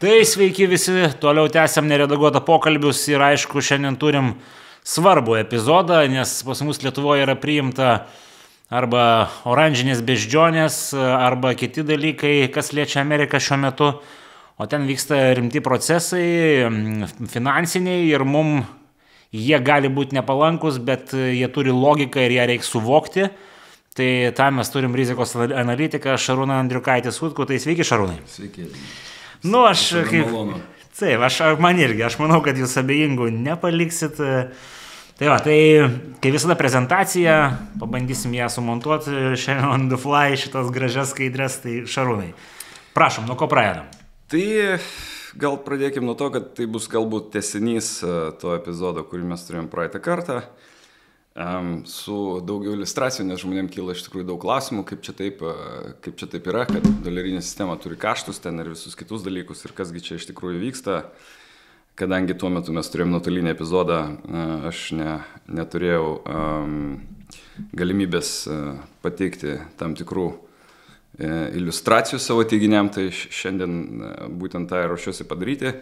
Tai sveiki visi, toliau tęsiam neredaguotą pokalbius ir aišku, šiandien turim svarbų epizodą, nes pas mus Lietuvoje yra priimta arba oranžinės beždžionės, arba kiti dalykai, kas liečia Ameriką šiuo metu, o ten vyksta rimti procesai, finansiniai ir mum jie gali būti nepalankus, bet jie turi logiką ir ją reikia suvokti. Tai tam mes turim rizikos analitiką Šarūną Andriukaitį Sutkų, tai sveiki Šarūnai. Sveiki. Nu, aš kaip... Taip, man irgi, aš manau, kad jūs abejingų nepaliksit. Tai va, tai kai visada prezentacija, pabandysim ją sumontuoti šiandien on the fly, šitas gražias skaidrės, tai Šarūnai. Prašom, nuo ko pradedam? Tai gal pradėkim nuo to, kad tai bus galbūt tęsinys to epizodo, kurį mes turėjom praeitą kartą. Su daugiau iliustracijų, nes žmonėm kyla iš tikrųjų daug klausimų, kaip čia taip yra, kad dolerinė sistema turi kaštus ten ir visus kitus dalykus ir kasgi čia iš tikrųjų vyksta. Kadangi tuo metu mes turėjom nuotolinį epizodą, aš neturėjau galimybės pateikti tam tikrų iliustracijų savo teiginiam, tai šiandien būtent tą ir ruošiuosi padaryti.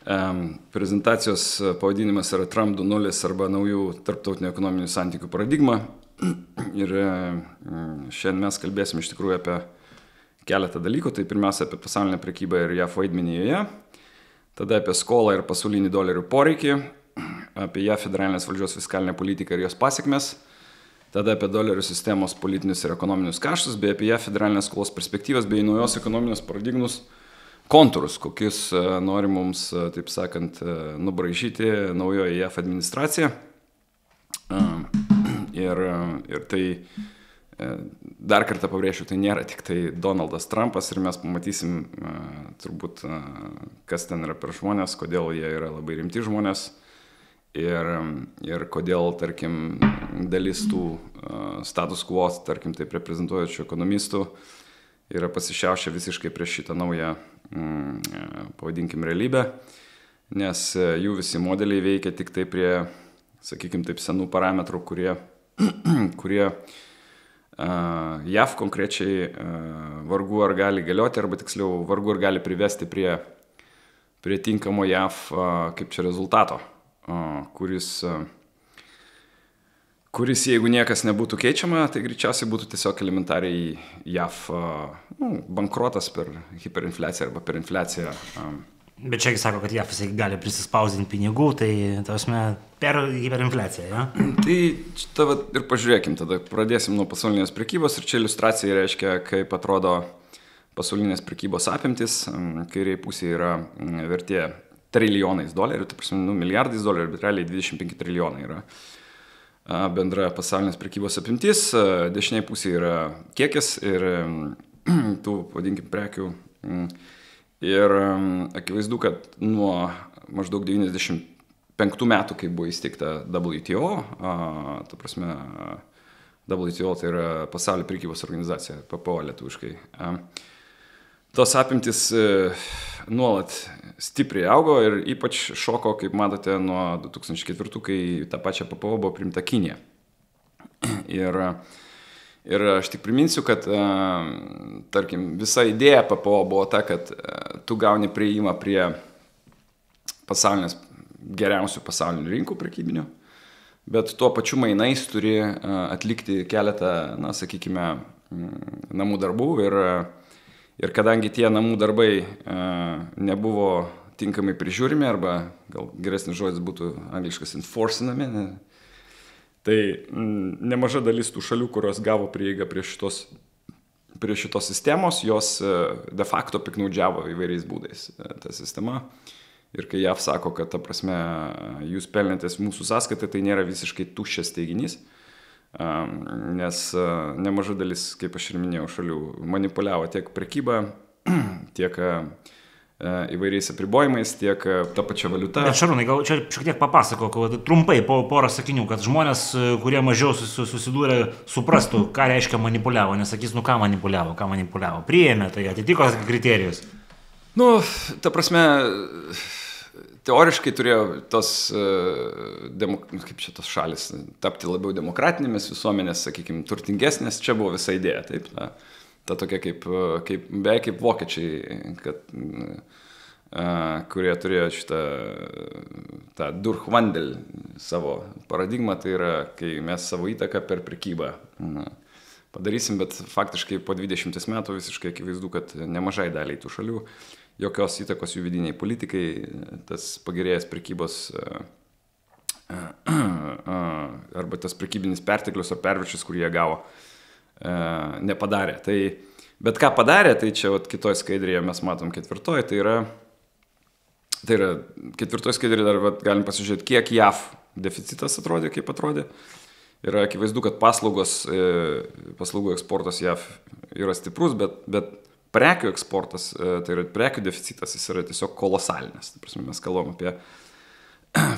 Prezentacijos pavadinimas yra Trump 2.0 arba naujų tarptautinių ekonominių santykių paradigma. Ir šiandien mes kalbėsim iš tikrųjų apie keletą dalykų. Tai pirmiausia apie pasaulinę prekybą ir JAF vaidmenį joje. Tada apie skolą ir pasaulinį dolerių poreikį. Apie JAF federalinės valdžios fiskalinę politiką ir jos pasiekmes. Tada apie dolerių sistemos politinius ir ekonominius kaštus, bei apie JAF federalinės skolos perspektyvas, bei naujos ekonominės paradigmus kontūrus, kokius nori mums, taip sakant, nubraižyti naujoji JAF administracija. Ir tai, dar kartą pabrėšiu, tai nėra tik tai Donaldas Trumpas ir mes pamatysim turbūt, kas ten yra per žmonės, kodėl jie yra labai rimti žmonės ir kodėl, tarkim, dalis tų status quo, tarkim, taip reprezentuojančių ekonomistų yra pasišiaušę visiškai prieš šitą naują, pavadinkim, realybę, nes jų visi modeliai veikia tik tai prie, sakykim, taip senų parametrų, kurie JAF konkrečiai vargu ar gali galioti, arba tiksliau vargu ar gali privesti prie tinkamo JAF, kaip čia rezultato, kuris, jeigu niekas nebūtų keičiama, tai greičiausiai būtų tiesiog elementariai JAF bankrotas per hiperinfliaciją arba per infliaciją. Bet čia sako, kad JAF gali prisispausdinti pinigų, tai per hiperinfliaciją, ja? Tai šitą ir pažiūrėkim, tada pradėsim nuo pasaulinės prekybos ir čia iliustracija reiškia, kaip atrodo pasaulinės prekybos apimtis, kairiai pusėje yra vertė trilijonais dolerių, tai prasme, milijardais dolerių, bet realiai 25 trilijonai yra bendra pasaulinės prekybos apimtis, dešiniai pusėje yra kiekis ir tų, vadinkim, prekių. Ir akivaizdu, kad nuo maždaug 95 metų, kai buvo įsteigta WTO, ta prasme, WTO tai yra pasaulio prekybos organizacija, PPO lietuviškai, tos apimtis nuolat stipriai augo ir ypač šoko, kaip matote, nuo 2004, kai tą pačią PPO buvo priimta Kinija. Ir aš tik priminsiu, kad, tarkim, visa idėja PPO buvo ta, kad tu gauni prieimą prie geriausių pasaulinių rinkų prekybinių, bet tuo pačiu mainais turi atlikti keletą, sakykime, namų darbų ir kadangi tie namų darbai nebuvo tinkamai prižiūrimi, arba gal geresnis žodis būtų angliškas enforcinami, tai nemaža dalis tų šalių, kurios gavo prieigą prie šitos sistemos, jos de facto piknaudžiavo įvairiais būdais tą sistemą. Ir kai JAF sako, kad, ta prasme, jūs pelnėtės mūsų sąskaitą, tai nėra visiškai tuščias teiginys. Nes nemaža dalis, kaip aš ir minėjau, šalių manipuliavo tiek prekybą, tiek įvairiais apribojimais, tiek tą pačią valiutą. Bet Šarūnai, gal čia šiek tiek papasakok, trumpai po porą sakinių, kad žmonės, kurie mažiau susidūrė, suprastų, ką reiškia manipuliavo, nesakys, ką manipuliavo, priėmė, tai atitiko kriterijus. Ta prasme, teoriškai turėjo tos šalis tapti labiau demokratinėmis visuomenės, sakykime, turtingesnės, čia buvo visa idėja, taip, ta tokia beveik kaip vokiečiai, kurie turėjo šitą tą Durchwandel savo paradigmą, tai yra, kai mes savo įtaką per prekybą padarysim, bet faktiškai po 20 metų visiškai akivaizdu, kad nemažai daliai tų šalių, jokios įtakos jų vidiniai politikai, tas pagerėjęs prekybos arba tas prekybinis perteklius ar perviršis, kurį jie gavo, nepadarė. Bet ką padarė, tai čia kitoj skaidrėje mes matom ketvirtoje, tai yra ketvirtoje skaidrėje dar galim pasižiūrėti, kiek JAV deficitas atrodė, kaip atrodė. Yra akivaizdu, kad paslaugų eksportas JAV yra stiprus, bet prekių eksportas, tai yra prekių deficitas, jis yra tiesiog kolosalinis. Tai prasme, mes kalbam apie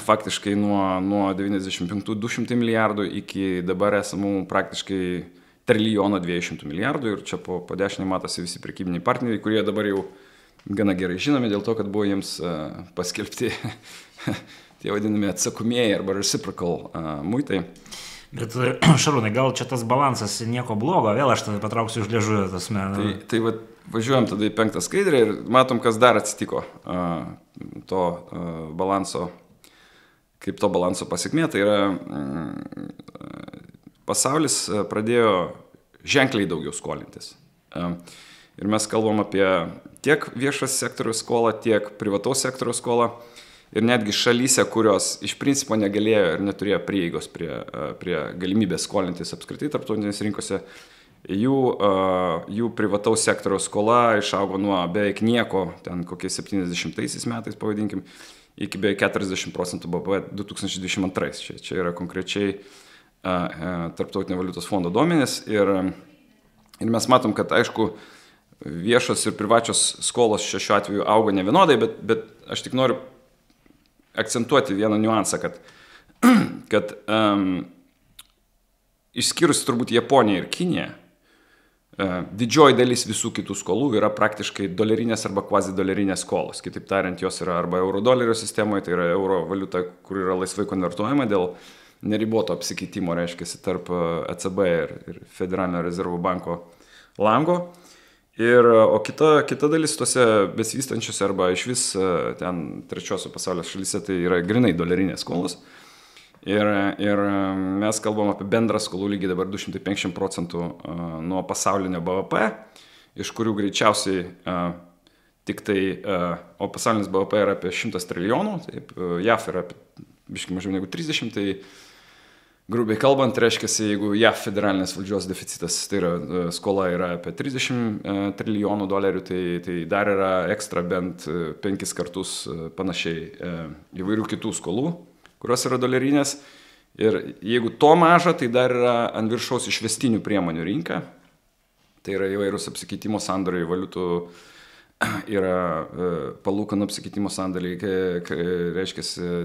faktiškai nuo 95 200 milijardų iki dabar esamų praktiškai 1 200 milijardų ir čia po dešinį matosi visi prekybiniai partneriai, kurie dabar jau gana gerai žinomi dėl to, kad buvo jiems paskelbti tie vadinami atsakomieji arba reciprocal muitai. Bet Šarūnai, gal čia tas balansas nieko blogo, vėl aš tada patrauksiu už liežuvio tas meną. Tai važiuojam tada į 5 skaidrę ir matom, kas dar atsitiko to balanso, kaip to balanso pasekmė. Tai yra pasaulis pradėjo ženkliai daugiau skolintis. Ir mes kalbam apie tiek viešas sektoriaus skolą, tiek privataus sektoriaus skolą. Ir netgi šalyse, kurios iš principo negalėjo ir neturėjo prieigos prie galimybės skolintis apskritai tarptautinės rinkose, jų privataus sektoriaus skola išaugo nuo beveik nieko, ten kokiais 70 metais pavadinkim, iki beveik 40% BVP 2022. Čia yra konkrečiai Tarptautinio valiutos fondo duomenys. Ir mes matom, kad aišku, viešos ir privačios skolos šiuo atveju auga nevienodai, bet aš tik noriu akcentuoti vieną niuansą, kad išskyrus turbūt Japoniją ir Kiniją, didžioji dalis visų kitų skolų yra praktiškai dolerinės arba kvazidolerinės skolos. Kitaip tariant, jos yra arba euro-dolerio sistemoje, tai yra euro valiuta, kur yra laisvai konvertuojama dėl neriboto apsikeitimo, reiškia, tarp ECB ir Federalinio rezervų banko lango. O kita dalis tose besivystančiose arba iš vis ten trečiosio pasaulio šalyse tai yra grinai dolerinės skolos. Ir mes kalbam apie bendrą skolų lygį dabar 250% nuo pasaulinio BVP, iš kurių greičiausiai tik tai, o pasaulinis BVP yra apie 100 trilijonų, taip, JAF yra biškai mažiau negu 30, tai grubiai kalbant, reiškia, jeigu JAF federalinės valdžios deficitas, tai yra skola yra apie 30 trilijonų dolerių, tai dar yra ekstra bent 5 kartus panašiai įvairių kitų skolų, kurios yra dolerinės. Ir jeigu to maža, tai dar yra ant viršaus išvestinių priemonių rinka. Tai yra įvairūs apsikeitimo sandoriai valiutų, yra palūkanų apsikeitimo sandoriai, reiškia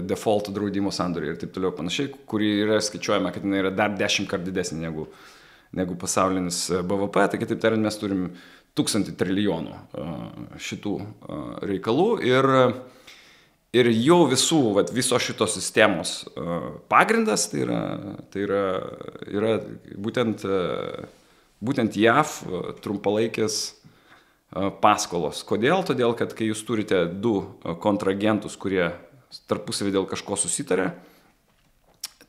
default draudimo sandoriai ir taip toliau panašiai, kuri yra skaičiuojama, kad jinai yra dar 10 kart didesnė negu pasaulinis BVP, tai kitaip tariant mes turim 1000 trilijonų šitų reikalų ir jau visos šitos sistemos pagrindas tai yra būtent JAV trumpalaikės paskolos. Kodėl? Todėl, kad kai jūs turite du kontragentus, kurie tarpusavį dėl kažko susitarė,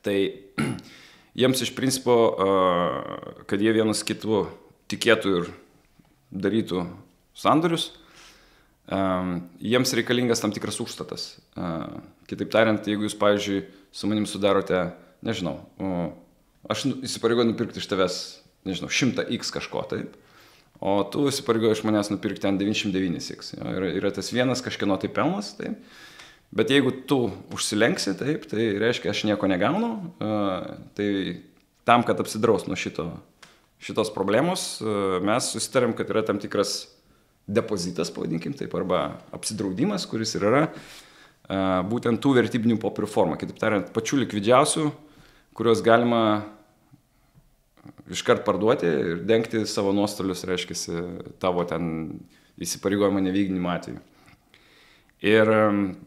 tai jiems iš principo, kad jie vienas kitų tikėtų ir darytų sandorius, jiems reikalingas tam tikras užstatas. Kitaip tariant, jeigu jūs, pavyzdžiui, su manim sudarote, nežinau, aš įsipareigoju nupirkti iš tavęs, nežinau, 100x kažko, taip, o tu įsipareigoji iš manęs nupirkti ten 99x. Yra tas vienas kažkieno tai pelnas, taip. Bet jeigu tu užsilenksi, taip, tai reiškia, aš nieko negaunu. Tai tam, kad apsidraus nuo šitos problemos, mes susitarėm, kad yra tam tikras depozitas, pavadinkim taip, arba apsidraudimas, kuris ir yra būtent tų vertybinių popierių forma. Kitaip tariant, pačių likvidžiausių, kuriuos galima iškart parduoti ir dengti savo nuostolius, reiškia, tavo ten įsipareigojimo nevykdymo atveju. Ir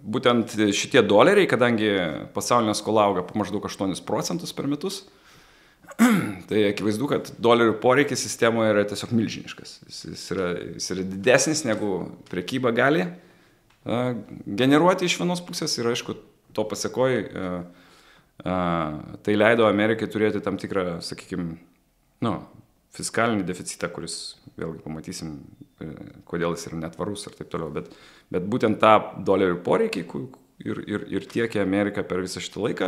būtent šitie doleriai, kadangi pasaulinė skola auga po maždaug 8% per metus, Tai akivaizdu, kad dolerių poreikis sistemoje yra tiesiog milžiniškas. Jis yra didesnis negu prekyba gali generuoti iš vienos pusės ir aišku, to pasiekoji tai leido Amerikai turėti tam tikrą, sakykime, fiskalinį deficitą, kuris, vėlgi pamatysim, kodėl jis yra netvarus ir taip toliau, bet būtent tą dolerių poreikį ir tiekė Amerika per visą šitą laiką,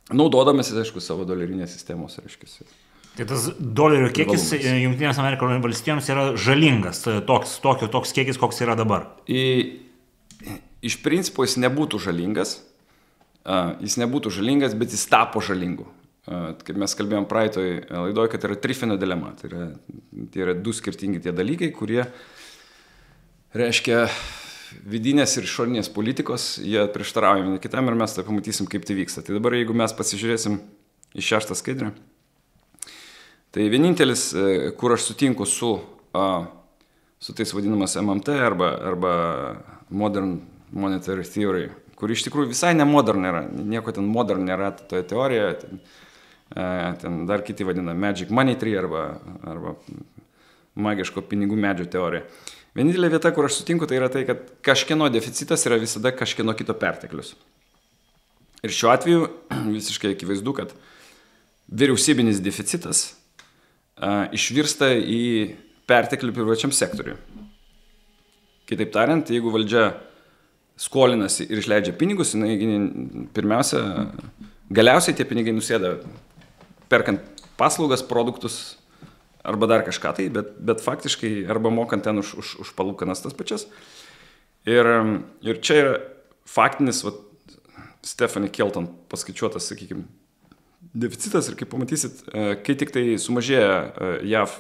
naudodamasis, aišku, savo dolerinės sistemos, reiškia. Tai tas dolerių kiekis Jungtinės Amerikos valstijoms yra žalingas, toks kiekis, koks yra dabar? Iš principo jis nebūtų žalingas, bet jis tapo žalingu. Kaip mes kalbėjom praeitoj laidoje, kad yra Triffino dilema. Tai yra du skirtingi tie dalykai, kurie reiškia vidinės ir išorinės politikos, jie prieštarauja vieni kitam ir mes tai pamatysim, kaip tai vyksta. Tai dabar, jeigu mes pasižiūrėsim į 6 skaidrę, tai vienintelis, kur aš sutinku su tais vadinamas MMT arba Modern Monetary Theory, kur iš tikrųjų visai ne modern nėra, nieko ten modern nėra toje teorijoje, ten dar kiti vadina Magic Money Tree arba magiško pinigų medžio teorija. Vienintelė vieta, kur aš sutinku, tai yra tai, kad kažkieno deficitas yra visada kažkieno kito perteklius. Ir šiuo atveju visiškai akivaizdu, kad vyriausybinis deficitas išvirsta į perteklių privačiam sektoriui. Kitaip tariant, jeigu valdžia skolinasi ir išleidžia pinigus, pirmiausia, galiausiai tie pinigai nusėda perkant paslaugas, produktus arba dar kažką tai, bet faktiškai arba mokant ten už palūkanas tas pačias. Ir čia yra faktinis, Stephanie Kelton paskaičiuotas, sakykime, deficitas ir kaip pamatysit, kai tik tai sumažėja JAV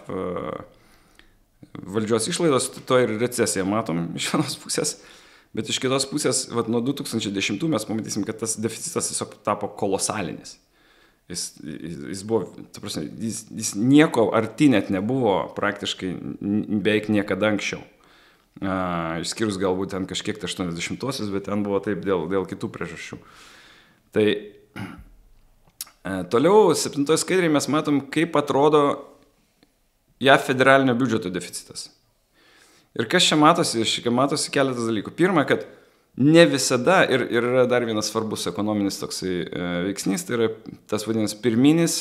valdžios išlaidos, to ir recesiją matom iš vienos pusės, bet iš kitos pusės, nuo 2010 mes pamatysim, kad tas deficitas tiesiog tapo kolosalinis. Jis buvo, ta prasme, jis nieko arti net nebuvo praktiškai beveik niekada anksčiau. Išskyrus galbūt ten kažkiek 80-osius, bet ten buvo taip dėl kitų priežasčių. Tai toliau 7 skaidrėje mes matom, kaip atrodo JAV federalinio biudžeto deficitas. Ir kas čia matosi? Matosi keletas dalykų. Pirma, kad ne visada, ir yra dar vienas svarbus ekonominis toksai veiksnys, tai yra tas vadinamas pirminis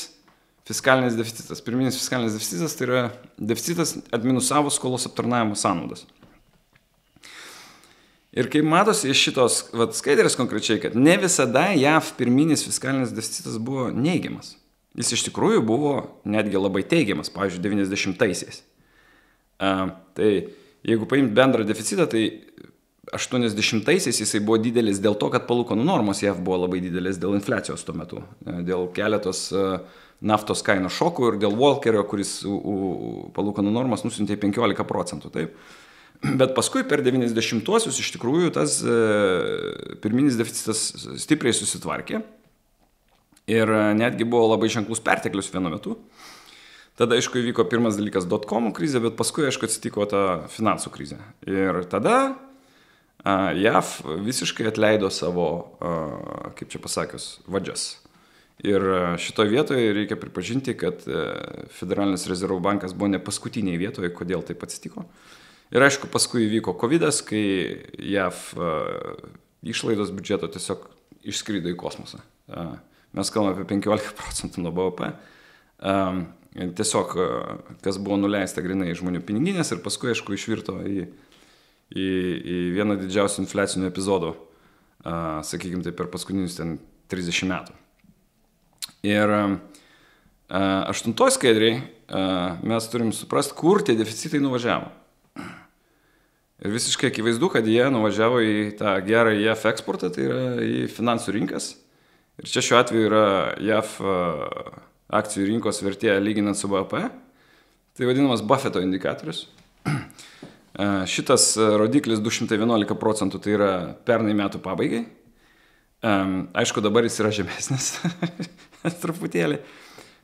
fiskalinis deficitas. Pirminis fiskalinis deficitas tai yra deficitas atminusavus skolos aptarnavimo sąnaudas. Ir kaip matosi iš šitos skaidrės konkrečiai, kad ne visada JAV pirminis fiskalinis deficitas buvo neigiamas. Jis iš tikrųjų buvo netgi labai teigiamas, pavyzdžiui, 90-aisiais. Tai jeigu paimti bendrą deficitą, tai 80-aisiais jisai buvo didelis dėl to, kad palūkanų normos JAV buvo labai didelis dėl infliacijos tuo metu, dėl keletos naftos kainų šokų ir dėl Volckerio, kuris palūkanų normas nusiuntė 15%. Taip. Bet paskui per 90-uosius iš tikrųjų tas pirminis deficitas stipriai susitvarkė ir netgi buvo labai ženklus perteklius vienu metu. Tada, aišku, įvyko pirmas dalykas dotcom krizė, bet paskui, aišku, atsitiko ta finansų krizė. Ir tada JAV visiškai atleido savo, kaip čia pasakius, vadžias. Ir šitoje vietoje reikia pripažinti, kad Federalinis rezervų bankas buvo ne paskutinėje vietoje, kodėl taip atsitiko. Ir aišku, paskui įvyko COVID-as, kai JAV išlaidos biudžeto tiesiog išskrido į kosmosą. Mes kalbame apie 15% nuo BVP. Tiesiog, kas buvo nuleista grinai žmonių piniginės ir paskui, aišku, išvirto į vieną didžiausių infliacinių epizodų, sakykime, tai per paskutinius 30 metų. Ir 8 skaidriai mes turim suprasti, kur tie deficitai nuvažiavo. Ir visiškai akivaizdu, kad jie nuvažiavo į tą gerą JAV eksportą, tai yra į finansų rinkas. Ir čia šiuo atveju yra JAV akcijų rinkos vertė lyginant su BVP. Tai vadinamas Buffeto indikatorius. Šitas rodiklis 211%, tai yra pernai metų pabaigai. Aišku, dabar jis yra žemesnis truputėlį.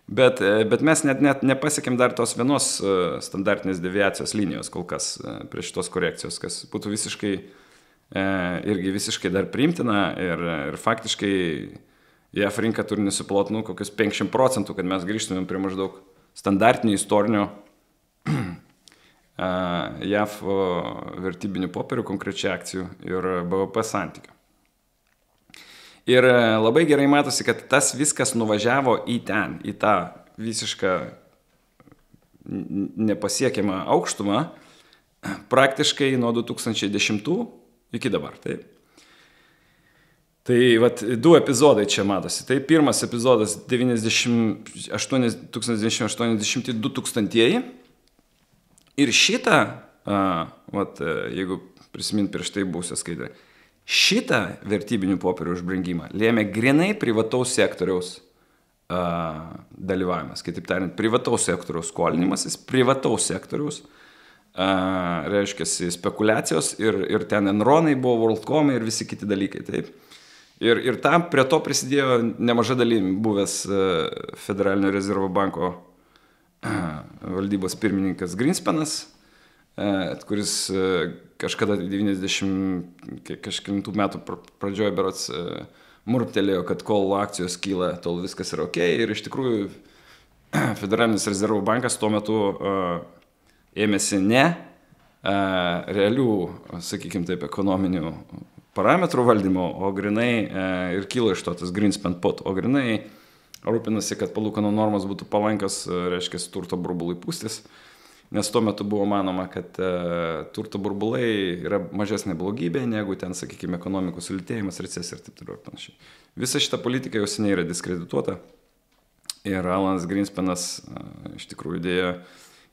Bet mes net nepasiekėm dar tos vienos standartinės deviacijos linijos kol kas prie šitos korekcijos, kas būtų visiškai dar priimtina ir faktiškai JAF rinka turi nusiplot, kokius 50%, kad mes grįžtumėm prie maždaug standartinio istorinio JAF vertybinių popierių, konkrečiai akcijų ir BVP santykio. Ir labai gerai matosi, kad tas viskas nuvažiavo į tą visišką nepasiekiamą aukštumą praktiškai nuo 2010 iki dabar. Taip. Tai vat, 2 epizodai čia matosi. Tai pirmas epizodas 1980-2000 ir šitą, jeigu prisimint prieš tai buvusią skaidrę, šitą vertybinių popierių užbrangimą lėmė grinai privataus sektoriaus dalyvavimas. Kitaip tariant, privataus sektoriaus skolinimasis, privataus sektoriaus, reiškia, spekulacijos ir ten Enronai buvo, WorldComai ir visi kiti dalykai. Taip. Ir tam prie to prisidėjo nemaža dalim buvęs Federalinio rezervo banko valdybos pirmininkas Greenspanas, kuris kažkada 90 kažkelintų metų pradžioje berods murptelėjo, kad kol akcijos kyla, tol viskas yra ok. Ir iš tikrųjų Federalinis rezervų bankas tuo metu ėmėsi ne realių, sakykime taip, ekonominių parametrų valdymo, o grinai ir kyla iš to tas Greenspan pot, o grinai rūpinasi, kad palūkanų normos būtų palankios, reiškia, turto burbulai pūstis. Nes tuo metu buvo manoma, kad turto burbulai yra mažesnė blogybė, negu ten, sakykime, ekonomikos sulėtėjimas, recesija ir taip toliau ir panašiai. Visa šita politika jau seniai yra diskredituota. Ir Alanas Greenspanas iš tikrųjų dėjo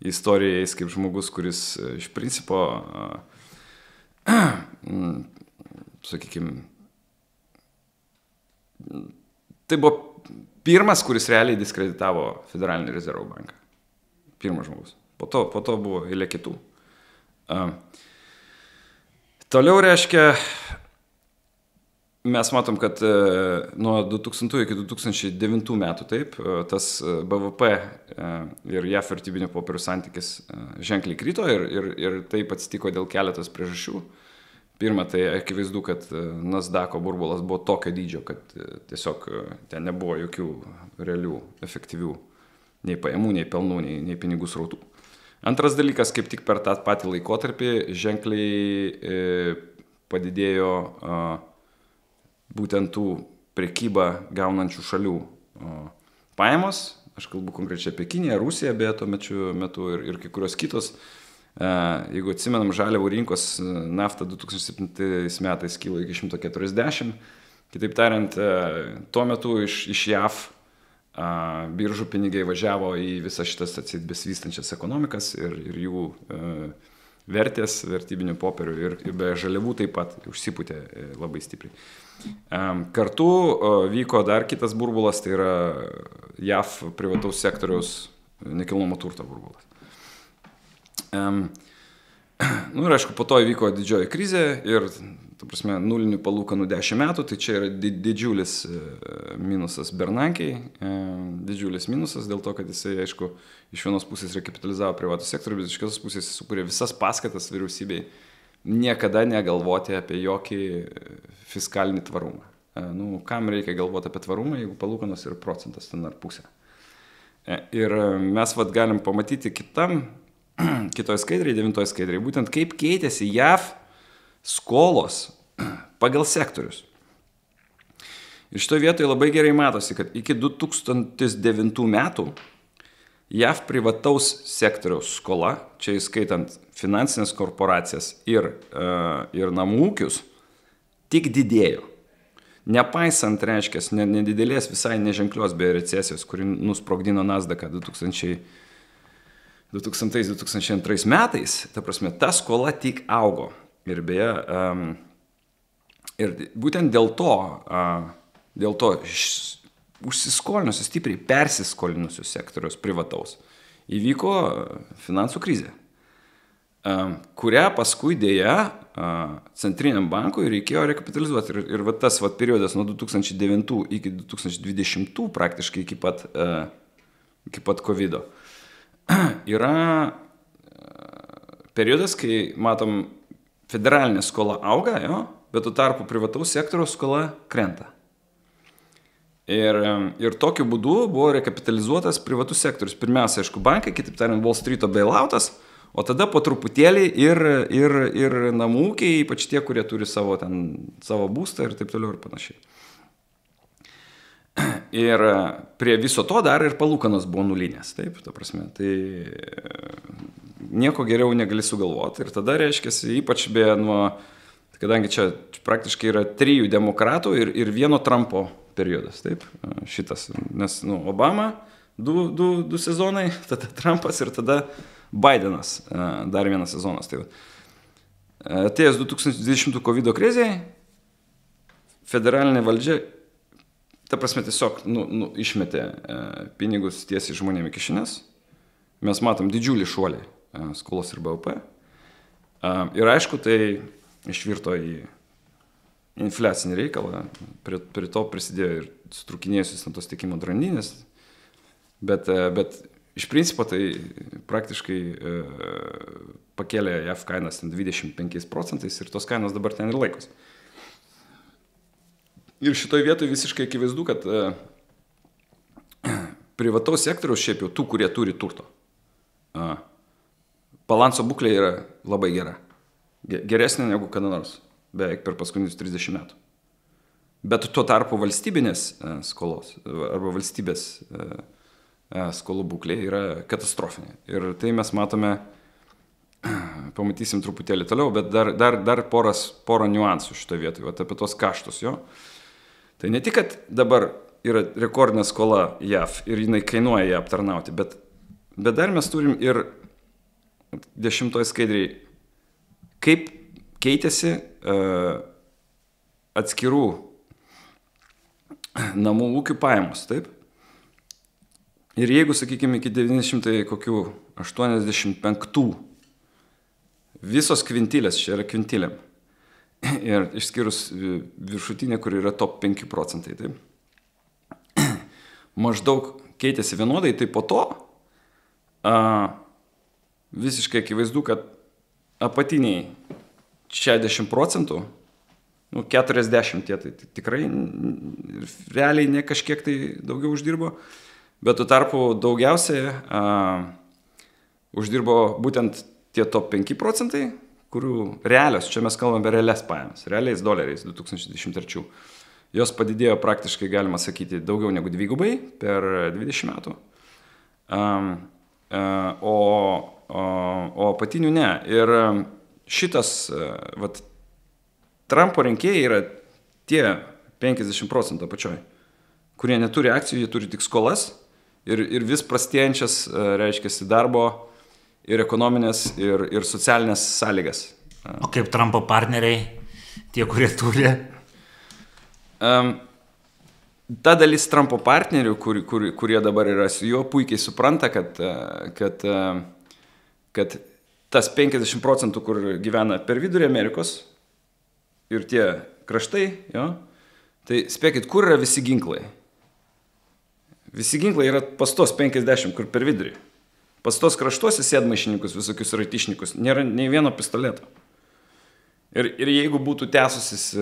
istoriją kaip žmogus, kuris iš principo, sakykime, tai buvo pirmas, kuris realiai diskreditavo Federalinį rezervų banką. Pirmas žmogus. Po to buvo eilė kitų. Toliau reiškia, mes matom, kad nuo 2000 iki 2009 metų taip, tas BVP ir JAF vertybinių popierių santykis ženkliai krito ir taip atsitiko dėl keletos priežasčių. Pirma, tai akivaizdu, kad Nasdaqo burbulas buvo tokio dydžio, kad tiesiog ten nebuvo jokių realių, efektyvių nei pajamų, nei pelnų, nei pinigų srautų. Antras dalykas, kaip tik per tą patį laikotarpį ženkliai padidėjo būtent tų prekybą gaunančių šalių pajamos. Aš kalbu konkrečiai apie Kiniją, Rusiją, beje, tuo metu ir kai kurios kitos. Jeigu atsimenam, žaliavų rinkos nafta 2007 metais kilo iki 140. Kitaip tariant, tuo metu iš JAV biržų pinigai važiavo į visas šitas besivystančias ekonomikas ir jų vertės, vertybinių popierių ir be žaliavų taip pat užsipūtė labai stipriai. Kartu vyko dar kitas burbulas, tai yra JAV privataus sektoriaus nekilnojamo turto burbulas. Ir aišku, po to įvyko didžioji krizė ir, ta prasme, nulinių palūkanų 10 metų, tai čia yra didžiulis minusas Bernankiai, didžiulis minusas dėl to, kad jisai, aišku, iš vienos pusės rekapitalizavo privatų sektorių, bet iš kitos pusės jis sukūrė visas paskatas vyriausybei niekada negalvoti apie jokį fiskalinį tvarumą. Kam reikia galvoti apie tvarumą, jeigu palūkanos yra procentas ten ar pusė. Ir mes galim pamatyti kitoje skaidrėje, 9 skaidrėje, būtent kaip keitėsi JAV skolos pagal sektorius. Ir šitoje vietoje labai gerai matosi, kad iki 2009 metų JAV privataus sektoriaus skola, čia įskaitant finansinės korporacijas ir namų ūkius, tik didėjo. Nepaisant, reiškia, nedidelės visai neženklios beje recesijos, kuri nusprogdino Nasdaqą 2000-2002 metais, ta prasme, ta skola tik augo. Ir beje, ir būtent dėl to užsiskolinusių, stipriai persiskolinusių sektoriaus privataus įvyko finansų krizė, kurią paskui dėja centriniam bankui reikėjo rekapitalizuoti. Ir tas periodas nuo 2009 iki 2020 praktiškai iki pat COVID-o yra periodas, kai matom federalinė skola auga, bet tuo tarpu privataus sektoriaus skola krenta. Ir tokiu būdu buvo rekapitalizuotas privatus sektorius. Pirmiausia, aišku, bankai, kitaip tariant, Wall Street'o bailoutas, o tada po truputėlį ir namų ūkiai, ypač tie, kurie turi savo būstą ir taip toliau ir panašiai. Ir prie viso to dar ir palūkanos buvo nulinės, taip, ta prasme. Tai nieko geriau negali sugalvoti. Ir tada reiškia, ypač kadangi čia praktiškai yra 3 demokratų ir 1 Trumpo periodas, taip, šitas, nes, Obama, 2 sezonai, tada Trumpas ir tada Bidenas, dar 1 sezonas. Tai atėjus 2020 COVID krizėje, federalinė valdžia, ta prasme, tiesiog išmetė pinigus tiesiai žmonėm į kišenes. Mes matom didžiulį šuolį skolos ir BVP. Ir aišku, tai išvirto į infliacinį reikalą. Prie to prisidėjo ir sutrūkinėjusios tos tiekimo grandinės. Bet iš principo tai praktiškai pakėlė JAV kainas 25% ir tos kainos dabar ten ir laikos. Ir šitoje vietoje visiškai akivaizdu, kad privataus sektoriaus šiaip jau tų, kurie turi turto, balanso būklė yra labai gera. Geresnė negu kada nors, beveik per paskutinius 30 metų. Bet tuo tarpu valstybinės skolos arba valstybės skolų būklė yra katastrofinė. Ir tai mes matome, pamatysim truputėlį toliau, bet dar porą niuansų šitoje vietoje, apie tos kaštus jo. Tai ne tik, kad dabar yra rekordinė skola JAV ir jinai kainuoja ją aptarnauti, bet dar mes turim ir 10 skaidriai, kaip keitėsi atskirų namų ūkių pajamos, taip? Ir jeigu, sakykime, iki 985 visos kvintilės, čia yra kvintilėm, ir išskyrus viršutinė, kur yra top 5%, taip? Maždaug keitėsi vienodai, tai po to visiškai akivaizdu, kad apatiniai 60%, 40 tie, tai tikrai realiai ne kažkiek tai daugiau uždirbo, bet tuo tarpu daugiausiai uždirbo būtent tie top 5%, kurių realios, čia mes kalbame apie realias pajamas, realiais doleriais 2023. Jos padidėjo praktiškai, galima sakyti, daugiau negu dvigubai per 20 metų, o apatinių ne. Ir šitas, Trumpo rinkėjai yra tie 50% apačioj, kurie neturi akcijų, jie turi tik skolas ir vis prastėjančias, reiškiasi, darbo ir ekonominės ir socialinės sąlygas. O kaip Trumpo partneriai, tie, kurie turi? Ta dalis Trumpo partnerių, kurie dabar yra su juo, puikiai supranta, kad tas 50%, kur gyvena per vidurį Amerikos ir tie kraštai, jo, tai spėkit, kur yra visi ginklai? Visi ginklai yra pas tos 50, kur per vidurį. Pas tos kraštuose sėdmaišininkus, visokius raitišnikus, nėra nei vieno pistoleto. Ir jeigu būtų tęsusis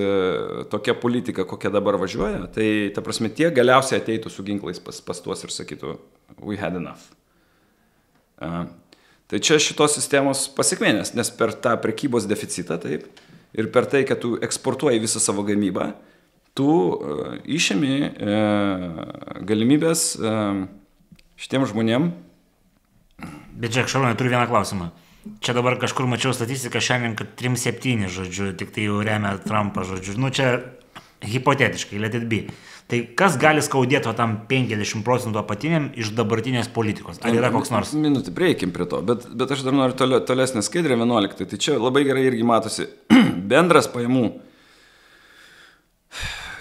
tokia politika, kokia dabar važiuoja, tai, ta prasme, tie galiausiai ateitų su ginklais pas tuos ir sakytų, we had enough. Tai čia šitos sistemos pasekmė, nes per tą prekybos deficitą, taip, ir per tai, kad tu eksportuoji visą savo gamybą, tu išėmi galimybės šitiem žmonėm. Bet žiūrėk, Šarūnai, turiu vieną klausimą. Čia dabar kažkur mačiau statistiką šiandien, kad 3-7, žodžiu, tik tai jau remia Trumpą, žodžiu. Nu, čia hipotetiškai, let it be. Tai kas gali skaudėti tam 50% apatiniam iš dabartinės politikos? Ar yra koks nors? Minutį, prieikim prie to, bet aš dar noriu tolesnę skaidrę 11. Tai čia labai gerai irgi matosi bendras pajamų.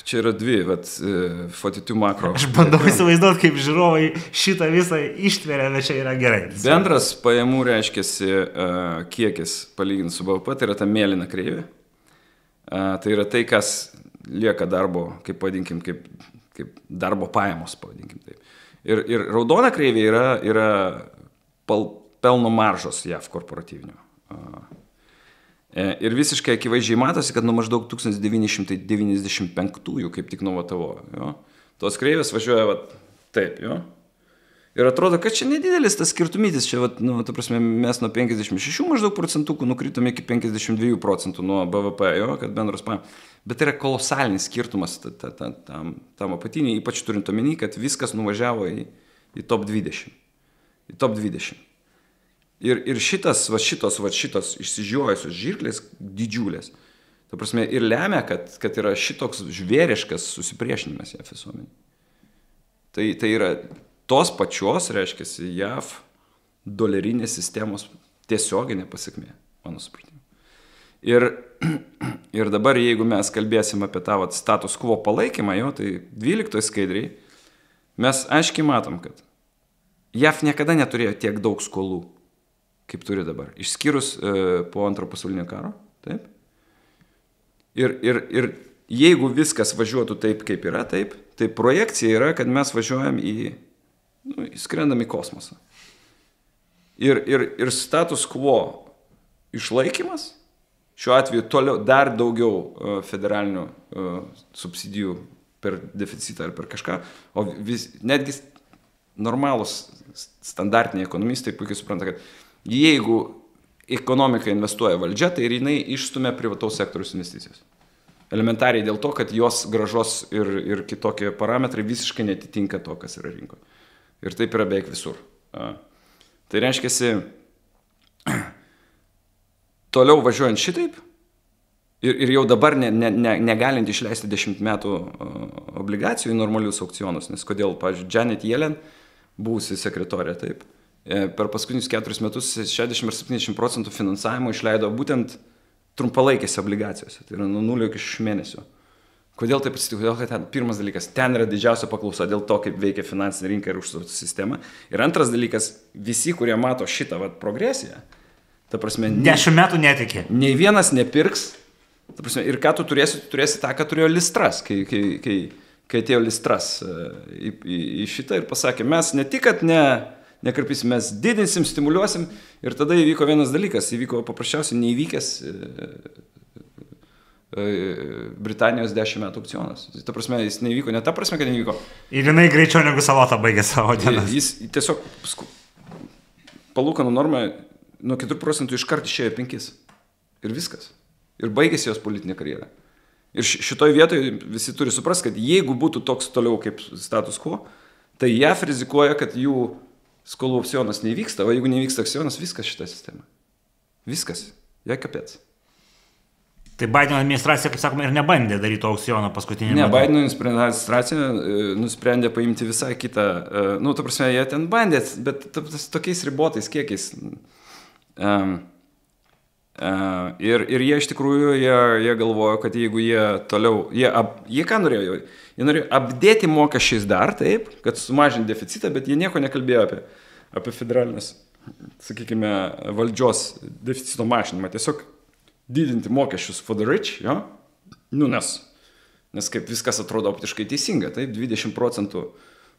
Čia yra 42 makro. Aš bandau įsivaizduoti, kaip žiūrovai šitą visą ištveria, bet čia yra gerai. Bendras pajamų reiškiasi kiekis palyginti su BVP, tai yra ta mėlyna kreivė. Tai yra tai, kas lieka darbo, kaip pavadinkim, kaip darbo pajamos, pavadinkim taip. Ir raudona kreivė yra pelno maržos JAV korporatyvinio. Ir visiškai akivaizdžiai matosi, kad nuo maždaug 1995, kaip tik nuo Vatavo, jo, tos kreivės važiuoja taip, jo. Ir atrodo, kad čia nedidelis tas skirtumytis, čia, ta prasme, mes nuo 56 maždaug procentukų nukritome iki 52 procentų nuo BVP, jo, kad bendros pajamos. Bet tai yra kolosalinis skirtumas tam apatinį, ypač turint omeny, kad viskas nuvažiavo į top 20. Į top 20. Ir šitos išsižiojusios žirklės didžiulės. Ta prasme, ir lemia, kad yra šitoks žvėriškas susipriešinimas JAV visuomenė. Tai yra tos pačios, reiškia, JAV dolerinės sistemos tiesioginė pasekmė, mano supratimu. Ir dabar, jeigu mes kalbėsim apie tą status quo palaikymą, jo, tai 12 skaidriai, mes aiškiai matom, kad JAV niekada neturėjo tiek daug skolų, kaip turi dabar, išskyrus po Antro pasaulinio karo, taip? Ir jeigu viskas važiuotų taip, kaip yra, taip, tai projekcija yra, kad mes važiuojam skrendam į kosmosą. Ir status quo išlaikymas, šiuo atveju toliau dar daugiau federalinių subsidijų per deficitą ar per kažką, o netgi normalūs standartiniai ekonomistai puikiai supranta, kad jeigu ekonomika investuoja valdžia, tai ir jinai išstumia privataus sektoriaus investicijas. Elementariai dėl to, kad jos grąžos ir kitokie parametrai visiškai netitinka to, kas yra rinkoje. Ir taip yra beveik visur. Tai reiškiasi, toliau važiuojant šitaip ir jau dabar negalint išleisti 10 metų obligacijų į normalius aukcionus, nes kodėl, pavyzdžiui, Janet Yellen, buvusi sekretorė, taip, per paskutinius 4 metus 60 ir 70 procentų finansavimo išleido būtent trumpalaikėse obligacijose, tai yra nuo 0 iki 6 mėnesių. Kodėl taip atsitiko? Todėl, kad pirmas dalykas, ten yra didžiausia paklausa dėl to, kaip veikia finansinė rinka ir užstatų sistema. Ir antras dalykas, visi, kurie mato šitą progresiją, ta prasme, 10 metų netikė. Nei vienas nepirks, ta prasme, ir ką tu turėsi tą, ką turėjo Listras, kai atėjo Listras į šitą ir pasakė, mes ne tik, kad nekarpysim, mes didinsim, stimuliuosim, ir tada įvyko vienas dalykas, įvyko paprasčiausiai neįvykęs Britanijos 10 metų aukcionas. Ta prasme, jis nevyko, ne ta prasme, kad nevyko. Ir jinai greičiau negu Salota baigė savo dienas. Jis tiesiog palūkanų norma nuo 4 procentų iškart išėjo 5. Ir viskas. Ir baigėsi jos politinė karjera. Ir šitoj vietoje visi turi suprasti, kad jeigu būtų toks toliau kaip status quo, tai JAV rizikuoja, kad jų skolų aukcionas nevyksta, o jeigu nevyksta aukcionas, viskas šitą sistemą. Viskas. Jai kapėts. Tai Bideno administracija, kaip sakoma, ir nebandė daryti aukcioną paskutinį metą. Ne, Bideno administracija nusprendė paimti visai kitą, ta prasme, jie ten bandė, bet tokiais ribotais kiekiais. Ir jie iš tikrųjų, jie galvojo, kad jeigu jie toliau, jie ką norėjo? Jie norėjo apdėti mokesčiais dar, taip, kad sumažinti deficitą, bet jie nieko nekalbėjo apie federalinės, sakykime, valdžios deficito mažinimą. Tiesiog didinti mokesčius for the rich, jo? Nes kaip viskas atrodo optiškai teisinga, taip, 20 procentų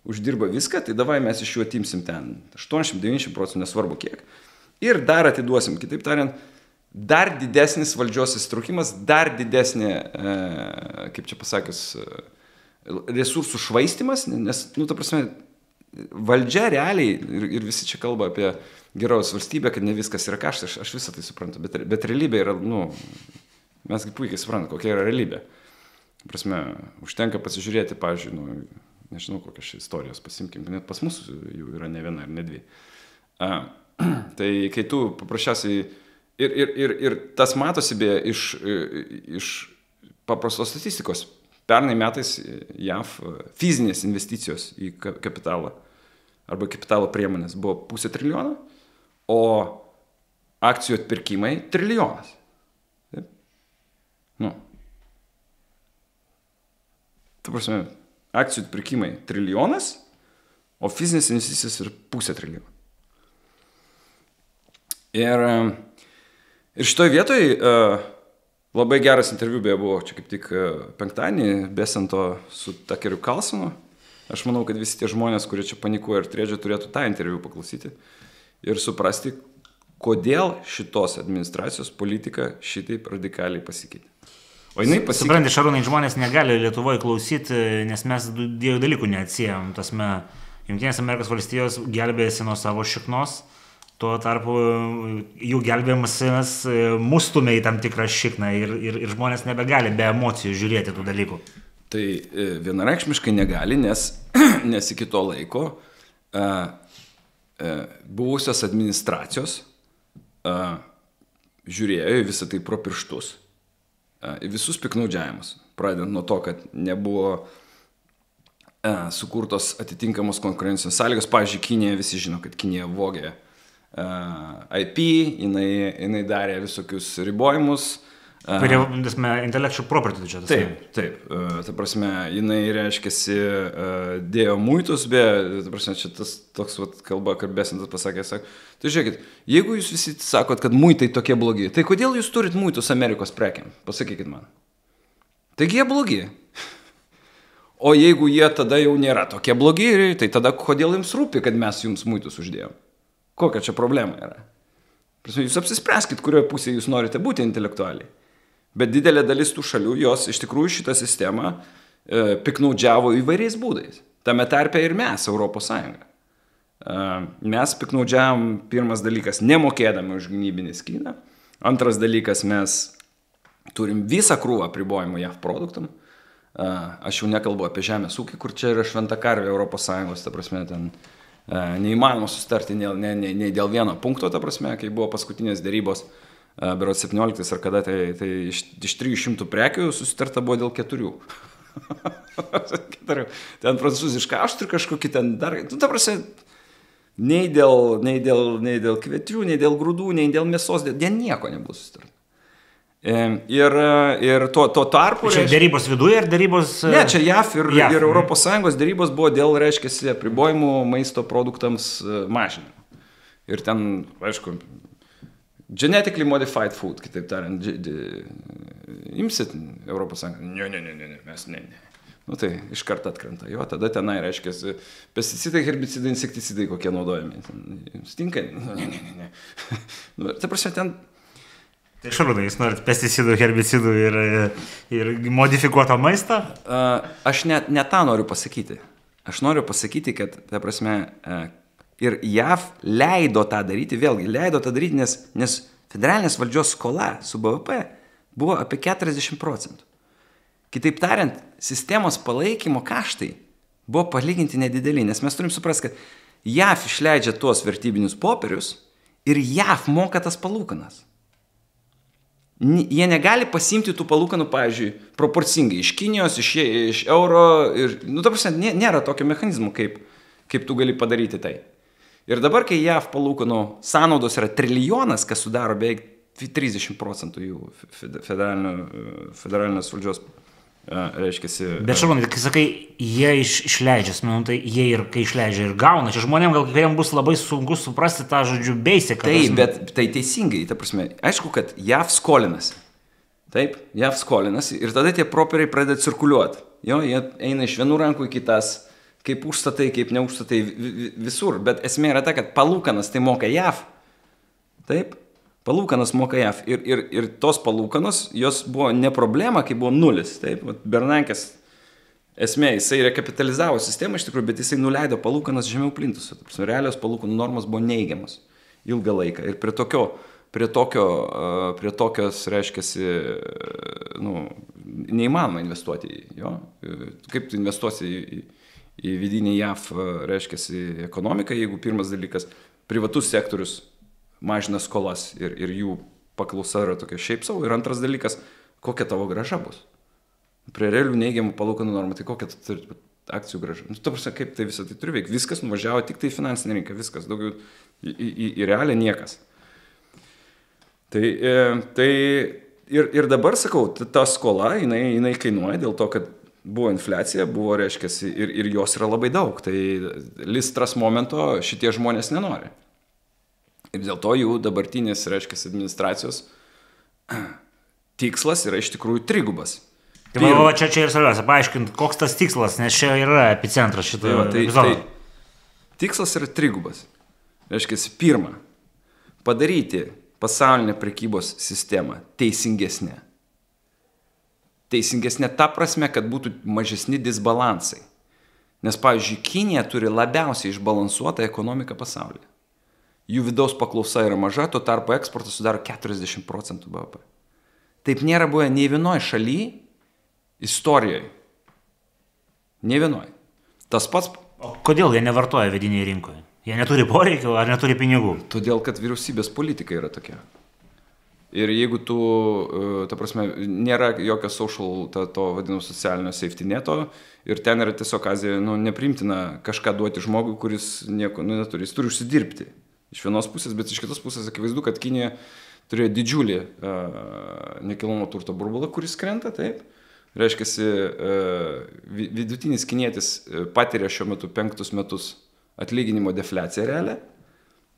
uždirba viską, tai davai mes iš jų atimsim ten 80-90 procentų, nesvarbu kiek. Ir dar atiduosim, kitaip tariant, dar didesnis valdžios įsitraukimas, dar didesnė, kaip čia pasakius, resursų švaistimas, nes, ta prasme, valdžia realiai, ir visi čia kalba apie gerovės valstybę, kad ne viskas yra kaštas, aš visą tai suprantu, bet realybė yra, mesgi puikiai suprantam, kokia yra realybė. Prasme, užtenka pasižiūrėti, pavyzdžiui, nežinau, kokias istorijos pasimkim, net pas mus jų yra ne viena ir ne dvi. Tai kai tu paprasčiausiai, ir tas matosi beje iš paprastos statistikos. Pernai metais JAV fizinės investicijos į kapitalą arba kapitalo priemonės buvo 500 trilijono, o akcijų atpirkimai 1 trilijonas. Taip? Ta prasme, akcijų atpirkimai 1 trilijonas, o fizinės investicijos yra 500 trilijono. Ir šitoj vietoj labai geras interviu beje buvo, čia kaip tik penktadienį, Besanto su Takeriu Carlsonu. Aš manau, kad visi tie žmonės, kurie čia panikuoja ir trėdžia, turėtų tą interviu paklausyti ir suprasti, kodėl šitos administracijos politika šitaip radikaliai pasikeitė. O jinai pasikeitė. Supranti, Šarūnai, žmonės negali Lietuvoje klausyti, nes mes dviejų dalykų neatsiejam. Tasme, Jungtinės Amerikos valstijos gelbėjasi nuo savo šiknos, tuo tarpu jų gelbėjimas mus stumia į tam tikrą šikną ir žmonės nebegali be emocijų žiūrėti tų dalykų. Tai vienareikšmiškai negali, nes iki to laiko buvusios administracijos žiūrėjo į visą tai pro pirštus. Visus piknaudžiavimus, pradedant nuo to, kad nebuvo sukurtos atitinkamos konkurencijos sąlygos. Pavyzdžiui, Kinija, visi žino, kad Kinija vogė IP, jinai darė visokius ribojimus. Intellectual property čia tas. Taip. Ta prasme, jinai reiškiasi dėjo muitus, ta prasme, čia tas toks kalba kalbėsintas pasakė, tai žiūrėkit, jeigu jūs visi sakot, kad muitai tokie blogi, tai kodėl jūs turit muitus Amerikos prekiam? Pasakykit man. Taigi jie blogi. O jeigu jie tada jau nėra tokie blogi, tai tada kodėl jums rūpi, kad mes jums muitus uždėjom? Kokia čia problema yra? Prasme, jūs apsispręskit, kurioje pusėje jūs norite būti intelektualiai. Bet didelė dalis tų šalių, jos iš tikrųjų šitą sistemą piknaudžiavo įvairiais būdais. Tame tarpe ir mes, Europos Sąjunga. Mes piknaudžiavom, pirmas dalykas, nemokėdami už gynybinį skydą. Antras dalykas, mes turim visą krūvą apribojimų JAV produktam. Aš jau nekalbu apie žemės ūkį, kur čia yra šventa karvė Europos Sąjungos, ta prasme, ten neįmanoma sustarti nei dėl vieno punkto, ta prasme, kai buvo paskutinės dėrybos berods 17 ar kada, tai iš 300 prekių susitarta buvo dėl 4. Ten prancūzišką aštrį kažkokį ten dar, ta prasme, nei dėl kviečių, nei dėl grūdų, nei dėl mėsos, dėl nieko nebus susitarta. Ir to tarpu... Čia dėrybos viduje ir dėrybos... Ne, čia JAF ir Europos Sąjungos dėrybos buvo dėl, reiškiasi, apribojimų maisto produktams mažinimo. Ir ten, aišku, genetically modified food, kitaip tariant, imsit Europos Sąjungą, ne, mes ne. Nu tai iš karto atkrenta. Jo, tada tenai, reiškiasi, pesticidai, herbicidai, insekticidai kokie naudojami. Jums tinka? Ne. Tai prasme, ten... Tai Šarūnai, jūs norit pesticidų, herbicidų ir modifikuoto maistą? Aš ne tą noriu pasakyti. Aš noriu pasakyti, kad, ta prasme, ir JAV leido tą daryti, nes federalinės valdžios skola su BVP buvo apie 40%. Kitaip tariant, sistemos palaikymo kaštai buvo palyginti nedideli, nes mes turim suprasti, kad JAV išleidžia tuos vertybinius popierius ir JAV moka tas palūkanas. Jie negali pasimti tų palūkanų, pavyzdžiui, proporcingai iš Kinijos, iš euro ir, ta prasme, nėra tokio mechanizmo, kaip tu gali padaryti tai. Ir dabar, kai JAV palūkanų sąnaudos yra trilijonas, kas sudaro beveik 30% jų federalinės valdžios, reiškiasi... Bet Šarūnai, kai sakai, jie išleidžia, tai jie ir kai išleidžia ir gauna. Čia žmonėms gal kiekvienam bus labai sunku suprasti tą žodžių basic. Taip, bet tai teisingai, ta prasme, aišku, kad JAV skolinasi. Taip, JAV skolinasi ir tada tie properiai pradeda cirkuliuoti. Jo, jie eina iš vienų rankų į kitas, kaip užstatai, kaip neužstatai visur. Bet esmė yra ta, kad palūkanas tai moka JAV. Taip. Palūkanas moka JAV ir tos palūkanos, jos buvo ne problema, kai buvo nulis. Taip, Bernankės esmė, jisai rekapitalizavo sistemą iš tikrųjų, bet jisai nuleido palūkanas žemiau plintuso. Realios palūkanų normos buvo neigiamas ilgą laiką. Ir prie tokios, reiškiasi, neįmanoma investuoti. Jo? Kaip tu investuosi į vidinį JAV, reiškiasi, ekonomiką, jeigu pirmas dalykas, privatus sektorius mažina skolas ir jų paklausa yra tokia šiaip savo. Ir antras dalykas, kokia tavo grąža bus. Prie realių neigiamų palūkanų normų, tai kokia tu turi akcijų grąža. Ta prasme, kaip tai visą tai turi veikti. Viskas nuvažiavo tik tai finansinė rinka, viskas, daugiau į realią niekas. Tai ir dabar, sakau, ta skola, jinai kainuoja dėl to, kad buvo infliacija, buvo, reiškiasi, ir jos yra labai daug. Tai listras momento šitie žmonės nenori. Ir dėl to jų dabartinės, reiškiasi, administracijos tikslas yra iš tikrųjų trigubas. Tai va, čia ir svarbiausia, paaiškint, koks tas tikslas, nes čia yra epicentras šito epizodo. Tikslas yra trigubas. Reiškiasi, pirma, padaryti pasaulinę prekybos sistemą teisingesnę. teisingesnė ta prasme, kad būtų mažesni disbalansai. Nes, pavyzdžiui, Kinija turi labiausiai išbalansuotą ekonomiką pasaulyje. Jų vidaus paklausa yra maža, tuo tarpu eksportas sudaro 40% BVP. Taip nėra buvę nei vienoj šaly istorijoje. Nei vienoj. Tas pats... O kodėl jie nevartoja vidiniai rinkoje? Jie neturi poreikių ar neturi pinigų? Todėl, kad vyriausybės politika yra tokia. Ir jeigu tu, ta prasme, nėra jokio social, to vadinamo socialinio safety neto, ir ten yra tiesiog Azija, nepriimtina kažką duoti žmogui, kuris nieko neturi. Jis turi užsidirbti iš vienos pusės, bet iš kitos pusės akivaizdu, kad Kinija turėjo didžiulį nekilnojamo turto burbulą, kuris krenta, taip. Reiškiasi, vidutinis kinietis patiria šiuo metu 5 metus atlyginimo defliaciją realią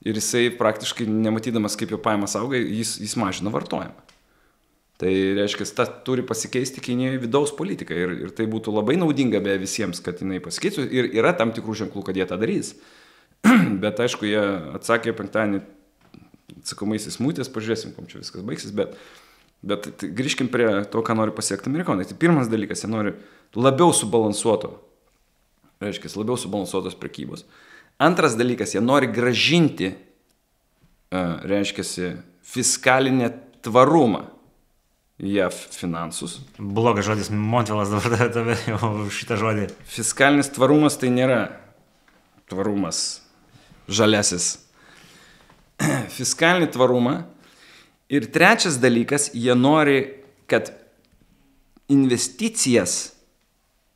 ir jisai praktiškai nematydamas, kaip jo pajamas auga, jis mažina vartojimą. Tai reiškia, tas turi pasikeisti Kinijoje vidaus politiką ir tai būtų labai naudinga be visiems, kad jinai pasikeistų ir yra tam tikrų ženklų, kad jie tą darys. Bet aišku, jie atsakė penktadienį atsakomaisiais muitės, pažiūrėsim, kom čia viskas baigsis, bet grįžkim prie to, ką nori pasiekti amerikonai. Tai pirmas dalykas, jie nori labiau subalansuoto, reiškia, labiau subalansuotos prekybos. Antras dalykas, jie nori gražinti, reiškia, fiskalinę tvarumą į JAV finansus. Blogas žodis, Montvilas dabar tave jau šitą žodį. Fiskalinis tvarumas tai nėra tvarumas žalesis. Fiskalinį tvarumą. Ir trečias dalykas, jie nori, kad investicijas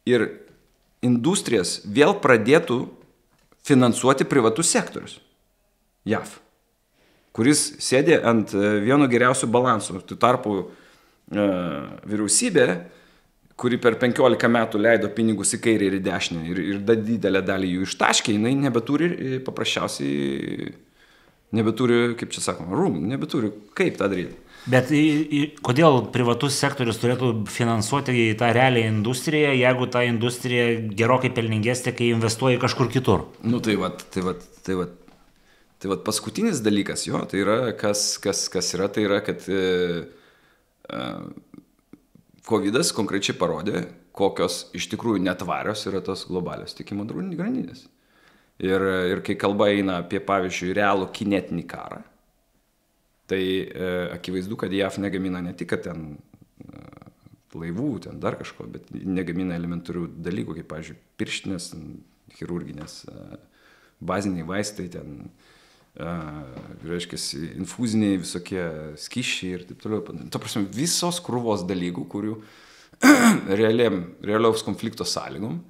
ir industrijas vėl pradėtų finansuoti privatus sektorius. JAV. Kuris sėdė ant vieno geriausių balansų. Tuo tarpu vyriausybė, kuri per 15 metų leido pinigus į kairę ir į dešinę ir didelę dalį jų ištaškė, jinai nebeturi paprasčiausiai, kaip čia sakoma, nebeturi kaip tą daryti. Bet kodėl privatus sektorius turėtų finansuoti tą realią industriją, jeigu ta industrija gerokai pelningesnė, kai investuoja kažkur kitur? Tai vat paskutinis dalykas, jo, tai yra, kas yra, tai yra, kad Covidas konkrečiai parodė, kokios iš tikrųjų netvarios yra tos globalios tiekimo grandinės. Ir kai kalba eina apie, pavyzdžiui, realų kinetinį karą, tai akivaizdu, kad JAV negamina ne tik, kad ten laivų, ten dar kažko, bet negamina elementarių dalykų, kaip, pavyzdžiui, pirštinės, chirurginės, baziniai vaistai, ten, reiškia, infuziniai visokie skyšiai ir taip toliau. Ta prasme, visos krūvos dalykų, kurių realiaus konflikto sąlygom,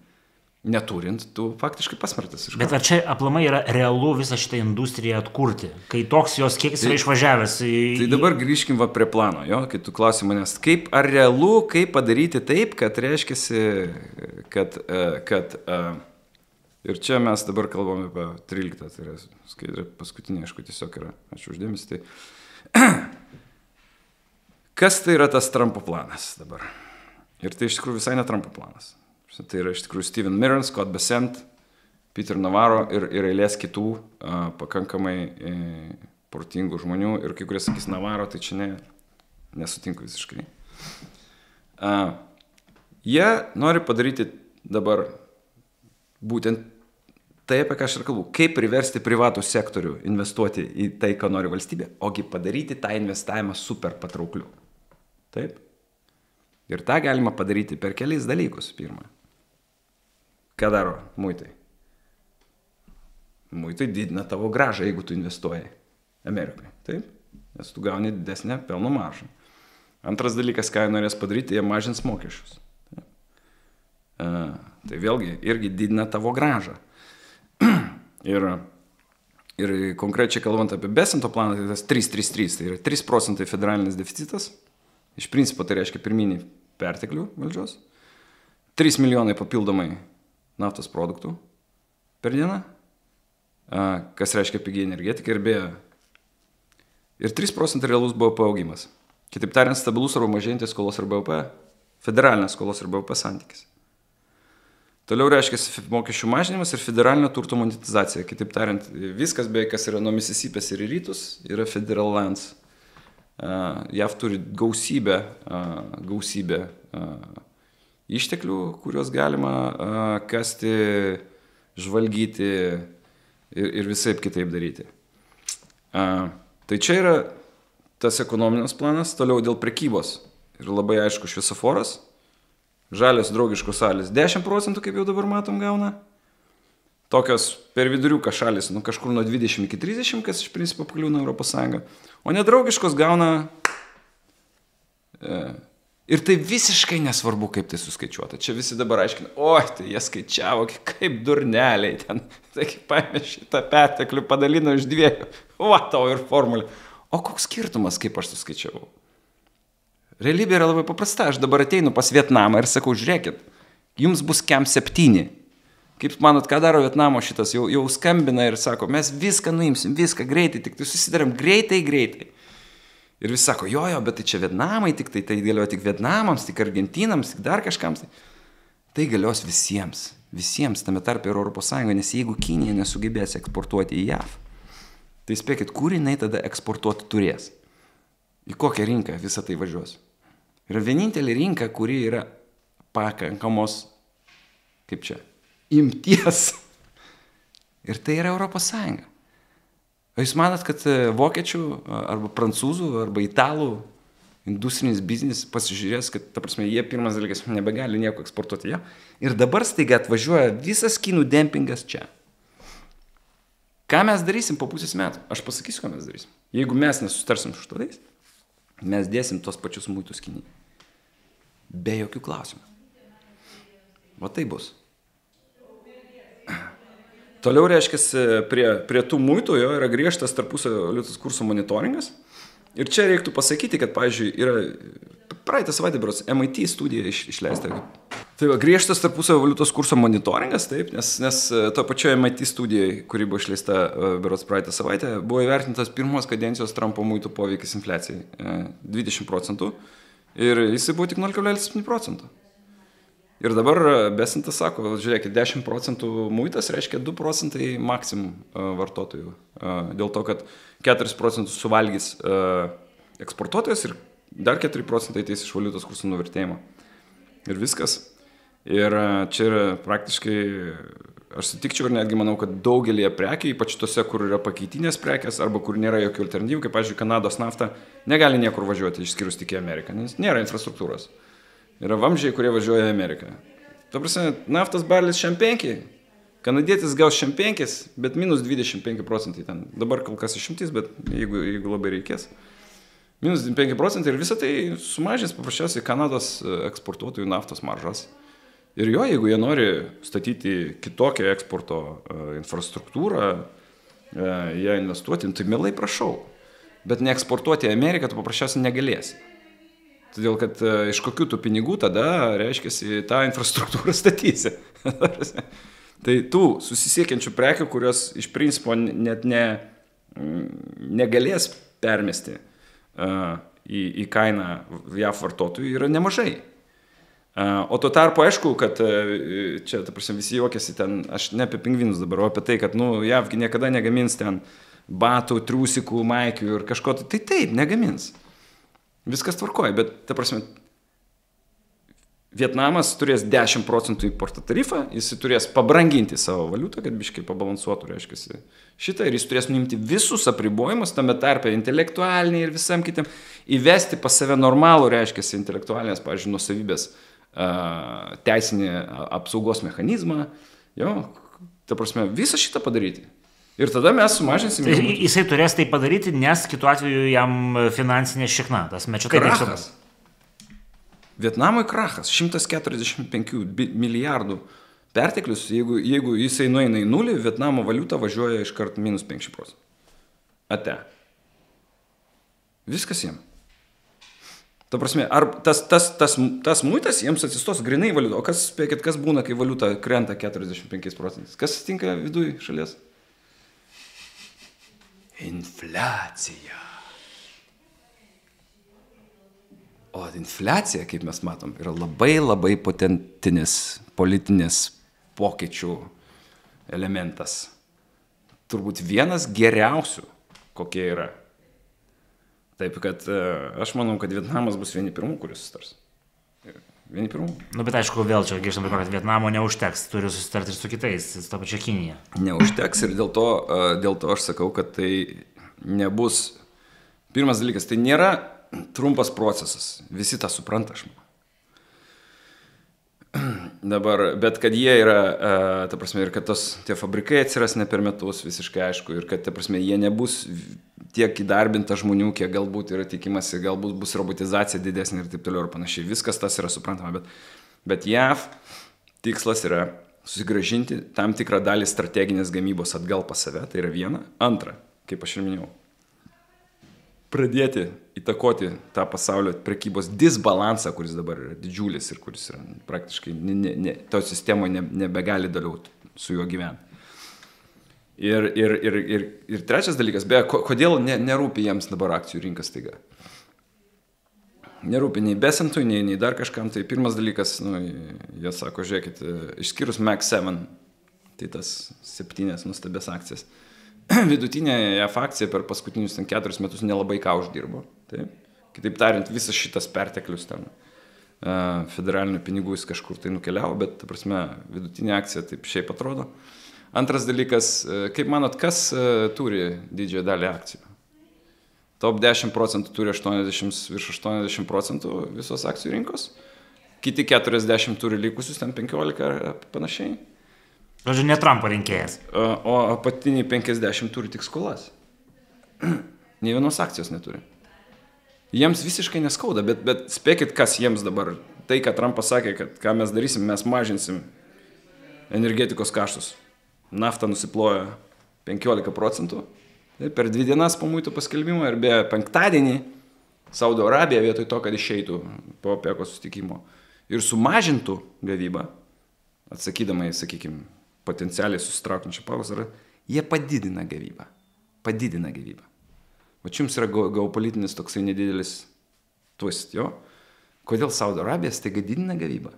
neturint, tu faktiškai pasmerktas. Bet ar čia aplamai yra realu visą šitą industriją atkurti, kai toks jos kiekis yra išvažiavęs? Tai dabar grįžkim prie plano, jo, kai tu klausi manęs, kaip ar realu, kaip padaryti taip, kad reiškiasi, kad ir čia mes dabar kalbame apie 13, tai yra skaidrė paskutinė, aišku, tiesiog yra, ačiū uždėmesį. Tai kas tai yra tas Trumpo planas dabar? Ir tai iš tikrųjų visai ne Trumpo planas. Tai yra iš tikrųjų Steven Mirren, Scott Bessent, Peter Navarro ir eilės kitų pakankamai protingų žmonių. Ir kai kurie sakys Navarro, tai čia nesutinku visiškai. Jie nori padaryti dabar būtent tai, apie ką aš ir kalbu, kaip priversti privatų sektorių investuoti į tai, ką nori valstybė, ogi padaryti tą investavimą super patraukliu. Taip? Ir tą galima padaryti per keliais dalykus. Pirma. Ką daro muitai? Muitai didina tavo grąžą, jeigu tu investuoji Amerikoje. Taip? Nes tu gauni didesnę pelno maržą. Antras dalykas, ką jie norės padaryti, jie mažins mokesčius. Taip? Tai vėlgi irgi didina tavo grąžą. Ir konkrečiai kalbant apie Bessento planą, tai tas 3-3-3, tai yra 3% federalinis deficitas. Iš principo tai reiškia pirminį perteklių valdžios. 3 milijonai papildomai naftos produktų per dieną, kas reiškia pigiai energetika ir beje. Ir 3% realus BVP augimas. Kitaip tariant, stabilus arba mažėjantis skolos ir BVP, federalinės skolos ir BVP santykis. Toliau reiškia mokesčių mažinimas ir federalinio turto monetizacija. Kitaip tariant, viskas beveik, kas yra nuo Misisipės ir į rytus, yra federal lands JAV turi gausybę išteklių, kuriuos galima kasti, žvalgyti ir visaip kitaip daryti. Tai čia yra tas ekonominis planas, toliau dėl prekybos. Ir labai aišku šviesoforas, žalios draugiškos šalys 10%, kaip jau dabar matom, gauna. Tokios per viduriuką šalis, kažkur nuo 20 iki 30, kas iš principo pakliūna Europos Sąjungą. O nedraugiškos gauna... Ir tai visiškai nesvarbu, kaip tai suskaičiuota. Čia visi dabar aiškina, tai jie skaičiavo, kaip durneliai ten. Taigi paėmė šitą perteklių, padalino iš 2. Tau ir formulė. O koks skirtumas, kaip aš suskaičiavau? Realybė yra labai paprasta. Aš dabar ateinu pas Vietnamą ir sakau, žiūrėkit, jums bus kem 7. Kaip manot, ką daro Vietnamo šitas? Jau skambina ir sako, mes viską nuimsim, viską greitai, tik tai susidaram greitai. Ir visi sako, jo, bet tai čia Vietnamai, tik tai galioja tik Vietnamams, tik Argentinams, tik dar kažkams. Tai galios visiems tame tarpe ir Europos Sąjungoje, nes jeigu Kinija nesugebės eksportuoti į JAV, tai spėkit, kur jinai tada eksportuoti turės? Į kokią rinką visą tai važiuos? Yra vienintelė rinka, kuri yra pakankamos, kaip čia, imties. Ir tai yra Europos Sąjunga. O jūs manat, kad vokiečių arba prancūzų arba italų industrinis biznis pasižiūrės, kad, ta prasme, jie pirmas dalykas nebegali nieko eksportuoti ją. Ir dabar staiga atvažiuoja visas kinų dempingas čia. Ką mes darysim po pusės metų? Aš pasakysiu, ką mes darysim. Jeigu mes nesustarsim su štais, mes dėsim tos pačius muitus Kinijai. Be jokių klausimų. O tai bus. Toliau reiškia, prie tų muitų jo yra griežtas tarpusavio valiutos kurso monitoringas. Ir čia reiktų pasakyti, kad, pavyzdžiui, yra praeitą savaitę berods MIT studija išleista. Tai va, griežtas tarpusavio valiutos kurso monitoringas, taip, nes to pačioje MIT studijai, kuri buvo išleista berods praeitą savaitę, buvo įvertintas pirmos kadencijos Trumpo muitų poveikis infliacijai 20%. Ir jisai buvo tik 0,7%. Ir dabar Besintas sako, žiūrėkit, 10% muitas reiškia 2% maksimum vartotojų. Dėl to, kad 4% suvalgys eksportuotojas ir dar 4% ateis iš valiutos kurso nuvertėjimo. Ir viskas. Ir čia yra praktiškai, aš sutikčiau ir netgi manau, kad daugelį prekių, ypač tose, kur yra pakeitinės prekės arba kur nėra jokių alternatyvų, kaip, pavyzdžiui, Kanados nafta, negali niekur važiuoti, išskyrus tik į Ameriką, nes nėra infrastruktūros. Yra vamzdžiai, kurie važiuoja į Ameriką. Ta prasme, naftos barrelis šiam 5, kanadietis gaus šiam 5, bet minus 25% ten. Dabar kol kas išimtis, bet jeigu labai reikės. Minus 25% ir visą tai sumažins paprasčiausiai Kanados eksportuotojų naftos maržas. Ir jo, jeigu jie nori statyti kitokią eksporto infrastruktūrą, ją investuoti, tai mielai prašau. Bet neeksportuoti į Ameriką tu paprasčiausiai negalėsi. Todėl, kad iš kokių tų pinigų tada, reiškia, tą infrastruktūrą statysi. Tai tų susisiekiančių prekių, kurios iš principo net negalės permesti į kainą JAV vartotojų, yra nemažai. O tuo tarpu, aišku, kad čia, ta prasme, visi juokiasi ten, aš ne apie pingvinus dabar, o apie tai, kad, JAV niekada negamins ten batų, triusikų, maikių ir kažko, tai taip, negamins. Viskas tvarkoja, bet, ta prasme, Vietnamas turės 10% importo tarifą, jis turės pabranginti savo valiutą, kad biškai pabalansuotų, reiškia, šitą, ir jis turės nuimti visus apribojimus, tame tarpe intelektualiniai ir visam kitam, įvesti pas save normalų, reiškia, intelektualinės, pavyzdžiui, nuosavybės teisinį apsaugos mechanizmą, jo, ta prasme, visą šitą padaryti. Ir tada mes sumažinsim. Jisai turės tai padaryti, nes kitu atveju jam finansinė šikna, tas mečetai krachas. Vietnamui krachas, 145 milijardų perteklius, jeigu jisai nueina į nulį, Vietnamo valiuta važiuoja iškart minus 5%. Ate. Viskas jiem. Ta prasme, ar tas muitas jiems atsistos grinai valiuta, o spėkit, kas būna, kai valiuta krenta 45%? Kas atsitinka viduj šalies? Infliacija. O infliacija, kaip mes matom, yra labai potentinis politinis pokyčių elementas. Turbūt vienas geriausių, kokie yra. Taip, kad aš manau, kad Vietnamas bus vieni pirmų, kuris sustars. Vieni pirmų. Nu, bet aišku, vėl čia grįžtam prie to, kad Vietnamo neužteks, turi susitarti ir su kitais, su to pačia Kinija. Neužteks ir dėl to aš sakau, kad tai nebus. Pirmas dalykas, tai nėra trumpas procesas. Visi tą supranta, aš manau. Dabar, bet kad jie yra, ta prasme, ir kad tie fabrikai atsiras ne per metus, visiškai aišku, ir kad, ta prasme, jie nebus tiek įdarbinta žmonių, kiek galbūt yra tikimasi, galbūt bus robotizacija didesnė ir taip toliau ir panašiai. Viskas tas yra suprantama, bet JAV tikslas yra susigrąžinti tam tikrą dalį strateginės gamybos atgal pas save, tai yra viena. Antra, kaip aš ir minėjau, pradėti įtakoti tą pasaulio prekybos disbalansą, kuris dabar yra didžiulis ir kuris yra praktiškai to sistemoje nebegali daliau su juo gyventi. Ir trečias dalykas, beje, kodėl nerūpi jiems dabar akcijų rinkas taiga? Nerūpi nei Besantui, nei dar kažkam. Tai pirmas dalykas, jie sako, žiūrėkit, išskyrus Mac 7, tai tas 7 nuostabės akcijas. Vidutinė JAF akcija per paskutinius 4 metus nelabai ką uždirbo. Taip. Kitaip tariant, visas šitas perteklius ten federalinių pinigų jis kažkur tai nukeliavo, bet, ta prasme, vidutinė akcija taip šiaip atrodo. Antras dalykas, kaip manot, kas turi didžiąją dalį akcijų? Top 10% turi virš 80% visos akcijų rinkos, kiti 40 turi likusius, ten 15 ar panašiai. Žodžiu, ne Trumpo rinkėjas. O apatiniai 50 turi tik skolas. Nei vienos akcijos neturi. Jiems visiškai neskauda, bet spėkit, kas jiems dabar. Tai, kad Trumpas sakė, kad ką mes darysim, mes mažinsim energetikos kaštus. Nafta nusiplojo 15%. Per 2 dienas po muitų paskelbimo ir be penktadienį Saudo Arabija vietoj to, kad išeitų po OPEC susitikimo ir sumažintų gavybą, atsakydamai, sakykime, potencialiai susitraukiančią pauzą, jie padidina gavybą. Padidina gavybą. O čia jums yra geopolitinis toksai nedidelis twist, jo. Kodėl Saudo Arabija staiga didina gavybą?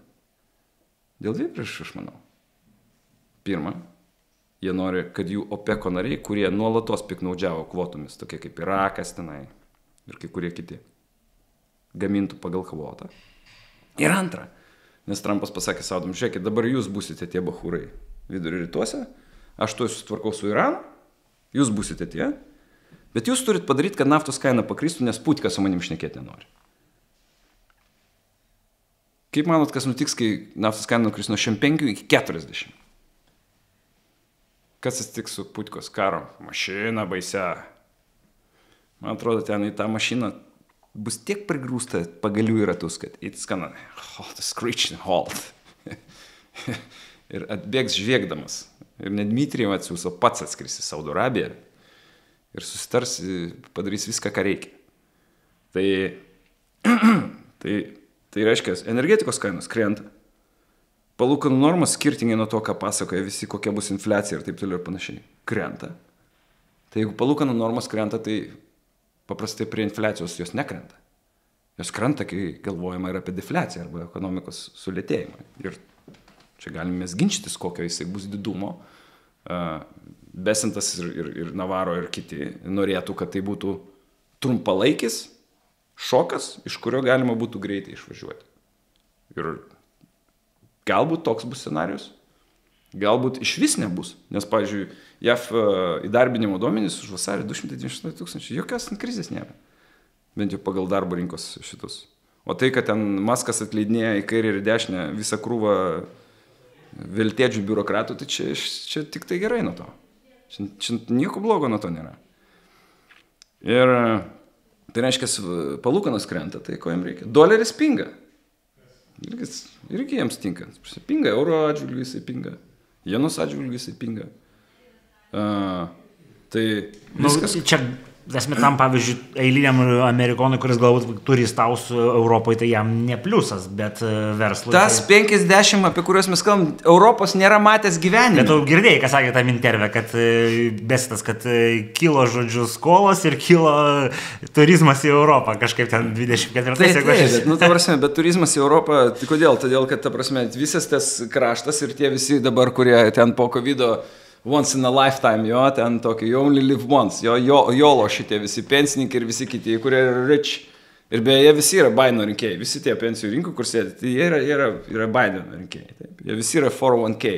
Dėl 2 priežasčių, aš manau. Pirma, jie nori, kad jų OPEC nariai, kurie nuolatos piknaudžiavo kvotomis, tokie kaip Irakas tenai ir kai kurie kiti, gamintų pagal kvotą. Ir antra, nes Trumpas pasakė Saudam, žiūrėkit, dabar jūs būsite tie bachūrai vidurio rytuose, aš tuoj susitvarkau su Iranu, jūs būsite tie, bet jūs turit padaryti, kad naftos kaina pakristų, nes Putikas su manim šnekėti nenori. Kaip manot, kas nutiks, kai naftos kaina nukris nuo 5 iki 40? Kas atsitiks su Putikos karo? Mašina baisia. Man atrodo, ten į tą mašiną bus tiek prigrūsta pagalių į ratus, kad it's gonna screech and halt. Ir atbėgs žviegdamas. Ir net Dmitrijų atsiūs, o pats atskris į Saudo Arabiją ir susitars, padarys viską, ką reikia. Tai reiškia, energetikos kainos krenta. Palūkanų normos skirtingai nuo to, ką pasakoja visi, kokia bus infliacija ir taip toliau ir panašiai. Krenta. Tai jeigu palūkanų normos krenta, tai paprastai prie infliacijos jos nekrenta. Jos krenta, kai galvojama yra apie defliaciją arba ekonomikos sulėtėjimą. Ir čia galime mes ginčytis, kokio jisai bus didumo. Besantas ir Navarro ir kiti norėtų, kad tai būtų trumpalaikis šokas, iš kurio galima būtų greitai išvažiuoti. Ir galbūt toks bus scenarius, galbūt iš vis nebus. Nes, pavyzdžiui, JAF įdarbinimo duomenys už vasarį 228 000, jokios krizės nėra. Bent jau pagal darbo rinkos šitus. O tai, kad ten Maskas atleidinėja į kairę ir dešinę visą krūvą veltėdžių biurokratų, tai čia tik tai gerai nuo to. Čia nieko blogo nuo to nėra. Ir tai reiškia, palūkanos krenta, tai ko jiems reikia? Doleris pinga. Irgi jiems tinka. Pinga, euro atžvilgiu jisai pinga. Jenos atžvilgiu jisai pinga. Tai viskas... Čia, esmė tam, pavyzdžiui, eiliniam amerikonui, kuris galbūt turi įstaus Europoje, tai jam ne pliusas, bet verslui. Tas 50, apie kuriuos mes kalbam, Europos nėra matęs gyvenime. Bet tu girdėjai, ką sakė tam interve, kad besitas, kad kilo, žodžiu, skolos ir kilo turizmas į Europą, kažkaip ten 24 metais. Bet turizmas į Europą, tai kodėl? Todėl, kad, ta prasme, visas tas kraštas ir tie visi dabar, kurie ten po COVID-o once in a lifetime, jo, ten tokį, you only live once, jolo šitie visi pensininkai ir visi kiti, kurie yra rich. Ir beje, jie visi yra Bideno rinkėjai, visi tie pensijų rinkų, kur sėdi, tai jie yra Bideno rinkėjai. Taip. Jie visi yra 401k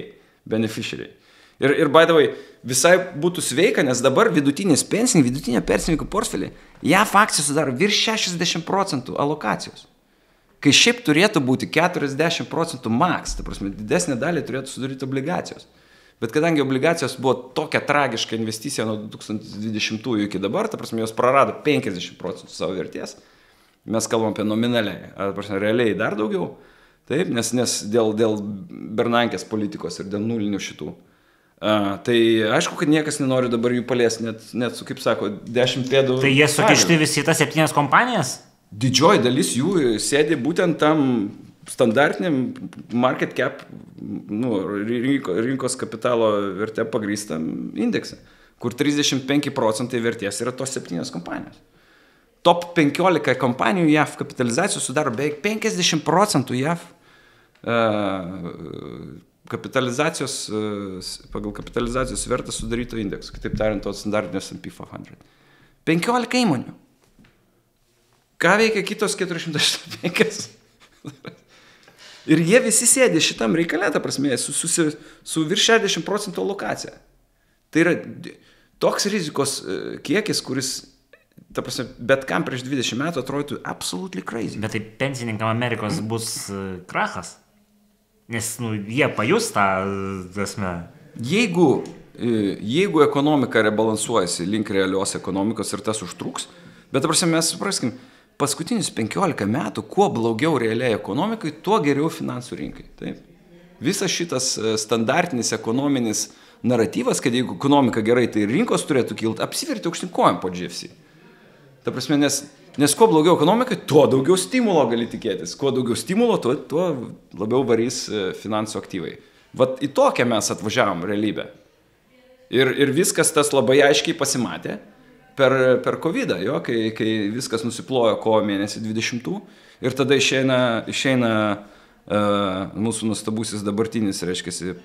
beneficiariai. Ir by the way, visai būtų sveika, nes dabar vidutinio pensininkų portfelį, JAF akcijos sudaro virš 60% alokacijos. Kai šiaip turėtų būti 40% max, ta prasme, didesnė dalį turėtų sudaryti obligacijos. Bet kadangi obligacijos buvo tokia tragiška investicija nuo 2020 iki dabar, ta prasme, jos prarado 50% savo vertės, mes kalbam apie nominaliai, realiai dar daugiau, taip, nes dėl Bernankės politikos ir dėl nulinių šitų. Tai aišku, kad niekas nenori dabar jų paliesti, net su, kaip sako, 10 pėdų. Tai jie sukišti visi tas 7 kompanijas? Didžioji dalis jų sėdi būtent tam standartiniam market cap, rinkos kapitalo vertė pagrįstam indeksą, kur 35% vertės yra tos 7 kompanijos. Top 15 kompanijų JAF kapitalizacijos sudaro beveik 50% JAF pagal kapitalizacijos vertą sudaryto indekso, kitaip tariant, to standartinio S&P 500. 15 įmonių. Ką veikia kitos 405? Ir jie visi sėdi šitam reikale, ta prasme, su virš 60% alokacija. Tai yra toks rizikos kiekis, kuris, ta prasme, bet kam prieš 20 metų atrodytų absolutely crazy. Bet tai pensininkam Amerikos bus krachas? Nes jie pajus tą, tasme. Jeigu ekonomika rebalansuojasi link realios ekonomikos ir tas užtruks, bet, ta prasme, mes supraskim, paskutinius 15 metų, kuo blogiau realiai ekonomikai, tuo geriau finansų rinkai. Taip. Visas šitas standartinis ekonominis naratyvas, kad jeigu ekonomika gerai, tai rinkos turėtų kilti, apsiverti aukštyn kojom po GFC. Ta prasme, nes kuo blogiau ekonomikai, tuo daugiau stimulo gali tikėtis. Kuo daugiau stimulo, tuo labiau varys finansų aktyvai. Vat į tokią mes atvažiavom realybę. Ir viskas tas labai aiškiai pasimatė per COVID-ą, jo, kai viskas nusiplojo kovo mėnesį 20. Ir tada išeina mūsų nuostabusis dabartinis, reiškiasi,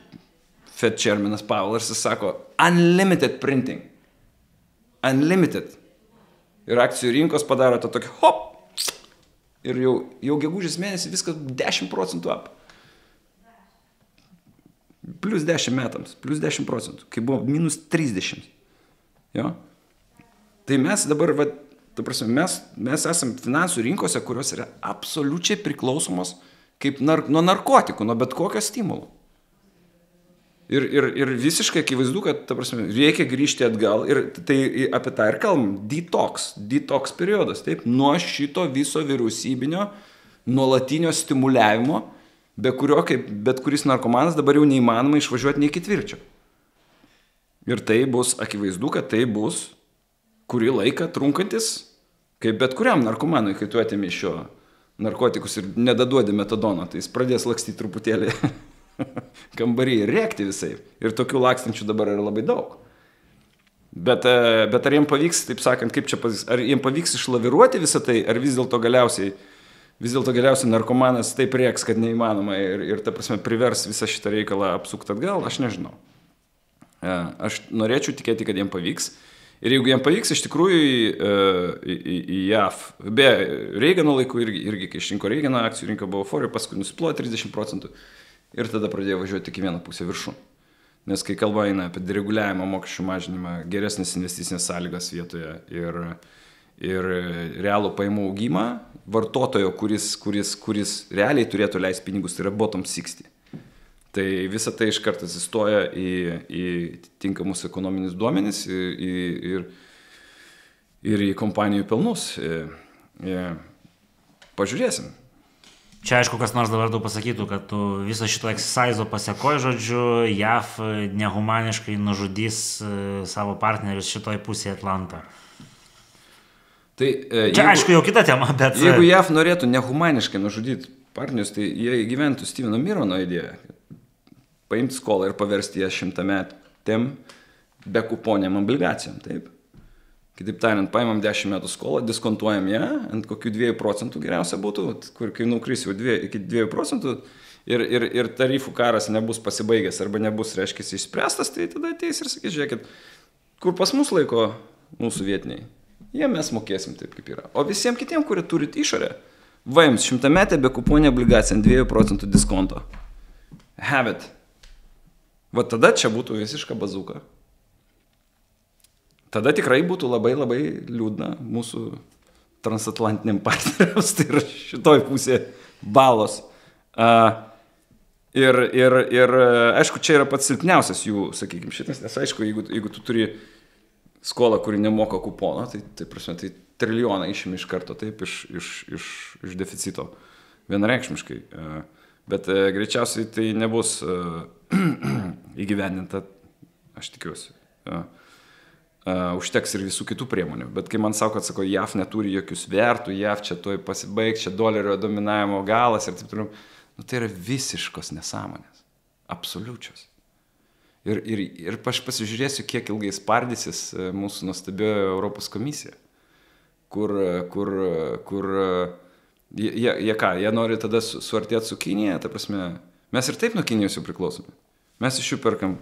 Fed chairmanas Powell, ir jis sako, unlimited printing. Unlimited. Ir akcijų rinkos padaro tą tokį hop. Ir jau gegužės mėnesį viskas 10% up. Plus 10 metams, plus 10%, kai buvo minus 30. Jo? Tai mes dabar, ta prasme, mes esam finansų rinkose, kurios yra absoliučiai priklausomos kaip nuo narkotikų, nuo bet kokio stimulo. Ir visiškai akivaizdu, kad, ta prasme, reikia grįžti atgal ir tai apie tą ir kalbam, detox periodas, taip, nuo šito viso vyriausybinio nuolatinio stimuliavimo, be kurio, kaip bet kuris narkomanas, dabar jau neįmanoma išvažiuoti nei ketvirčio. Ir tai bus akivaizdu, kad tai bus kurį laiką trunkantis, kaip bet kuriam narkomanui, kai tu atimi iš jo narkotikus ir nedaduodi metadono, tai jis pradės lakstyti truputėlį kambarį ir rėkti visai. Ir tokių lakstančių dabar yra labai daug. Bet ar jiems pavyks, taip sakant, kaip čia pavyks, ar jiems pavyks išlaviruoti visą tai, ar vis dėlto galiausiai narkomanas taip rėks, kad neįmanoma ir ta prasme privers visą šitą reikalą apsukti atgal, aš nežinau. Aš norėčiau tikėti, kad jiems pavyks. Ir jeigu jiems pavyks, iš tikrųjų į JAF, be Reigano laikų irgi kai išrinko Reigano, akcijų rinka buvo euforija, paskui nusiplojo 30%. Ir tada pradėjo važiuoti tik vieną pusę viršų. Nes kai kalba eina apie dereguliavimą, mokesčių mažinimą, geresnės investicinės sąlygas vietoje ir realų pajamų augimą, vartotojo, kuris realiai turėtų leisti pinigus, tai yra bottom 60. Tai visa tai iš karto atsistoja į tinkamus ekonominius duomenis ir į kompanijų pelnus. Pažiūrėsim. Čia aišku, kas nors dabar tu pasakytų, kad tu viso šito exercise'o pasiekoji, žodžiu, JAF nehumaniškai nužudys savo partnerius šitoj pusėje Atlanto. Tai, čia aišku jau kita tema, bet... Jeigu JAF norėtų nehumaniškai nužudyti partnerius, tai jie įgyventų Steveno Mirono idėją. Paimti skolą ir paversti ją 100 metėm be kuponėm obligacijom, taip. Kitaip tariant, paimam 10 metų skolą, diskontuojam ją, ant kokių 2 procentų geriausia būtų, kur kai nukris jau iki 2 procentų ir tarifų karas nebus pasibaigęs arba nebus, reiškia, išspręstas, tai tada ateis ir sakys, žiūrėkit, kur pas mus laiko mūsų vietiniai, jie mes mokėsim taip, kaip yra. O visiems kitiems, kurie turit išorę, va jums 100-metę be kuponė obligacija ant 2 procentų diskonto. Have it. Va tada čia būtų visiška bazuka. Tada tikrai būtų labai labai liūdna mūsų transatlantiniam partneriams, tai yra šitoj pusė balos. Ir aišku, čia yra pats silpniausias jų, sakykime, šitas, nes aišku, jeigu tu turi skolą, kuri nemoka kupono, tai prasme, tai trilijoną išimi iš karto, taip, iš deficito, vienareikšmiškai. Bet greičiausiai tai nebus įgyvendinta, aš tikiuosi. Užteks ir visų kitų priemonių. Bet kai man sako, kad sako, JAV neturi jokių svertų, JAV čia toj pasibaigs, čia dolerio dominavimo galas ir taip toliau. Nu, tai yra visiškos nesąmonės. Absoliučios. Ir aš pasižiūrėsiu, kiek ilgai spardysis mūsų nuostabioji Europos komisija, kur jie nori tada suartėti su Kinija, ta prasme, mes ir taip nuo Kinijos jau priklausome. Mes iš jų perkam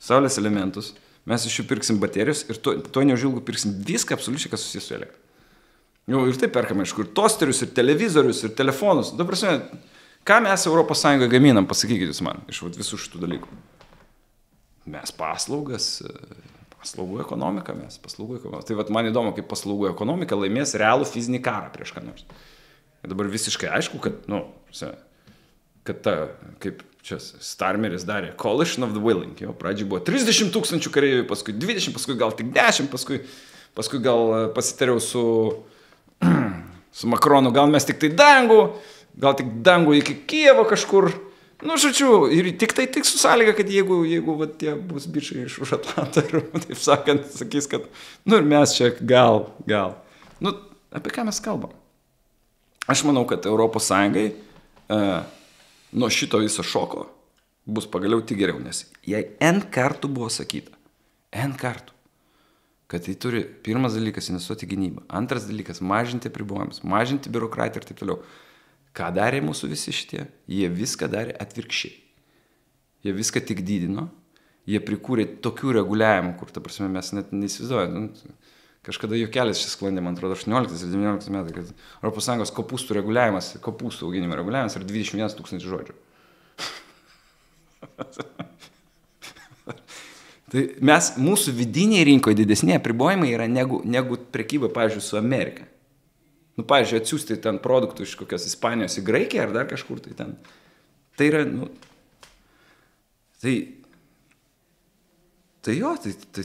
saulės elementus, mes iš jų pirksim baterijos ir to neužilgų pirksim viską absoliučiai, kas susijęs su elektra. Jau ir taip perkame, aišku, ir tosterius, ir televizorius, ir telefonus. Ta prasme, ką mes Europos Sąjungoje gaminam, pasakykit jūs man, iš visų šitų dalykų. Mes paslaugų ekonomiką, Tai vat man įdomu, kaip paslaugų ekonomika laimės realų fizinį karą prieš ką nors. Ir dabar visiškai aišku, kad kaip čia Starmeris darė, Coalition of the Willing, jo pradžiai buvo 30 000 kareivių, paskui 20, paskui gal tik 10, paskui gal pasitariau su Makronu, gal mes tik tai dangų iki Kijevo kažkur, nu, žodžiu, ir tik su sąlyga, kad jeigu va, tie bus bičiai iš Atlanto ir, taip sakant, sakys, kad, nu, ir mes čia gal. Nu, apie ką mes kalbam? Aš manau, kad Europos Sąjungai nuo šito viso šoko bus pagaliau tik geriau, nes jai N kartų buvo sakyta, kad tai turi pirmas dalykas investuoti gynybą, antras dalykas mažinti apribojimus, mažinti biurokratiją ir taip toliau. Ką darė mūsų visi šitie? Jie viską darė atvirkščiai. Jie viską tik didino, jie prikūrė tokių reguliavimų, kur, ta prasme, mes net neįsivaizduojame. Kažkada juokelis šis sklandė, man atrodo, 18-19 metai, kad Europos Sąjungos kopūstų reguliavimas, kopūstų auginimo reguliavimas yra 21 000 žodžių. Tai mūsų vidinėje rinkoje didesnė apribojimai yra negu prekyba, pavyzdžiui, su Amerika. Nu, pavyzdžiui, atsiųsti ten produktų iš kokios Ispanijos į Graikiją ar dar kažkur tai ten. Tai yra, nu, tai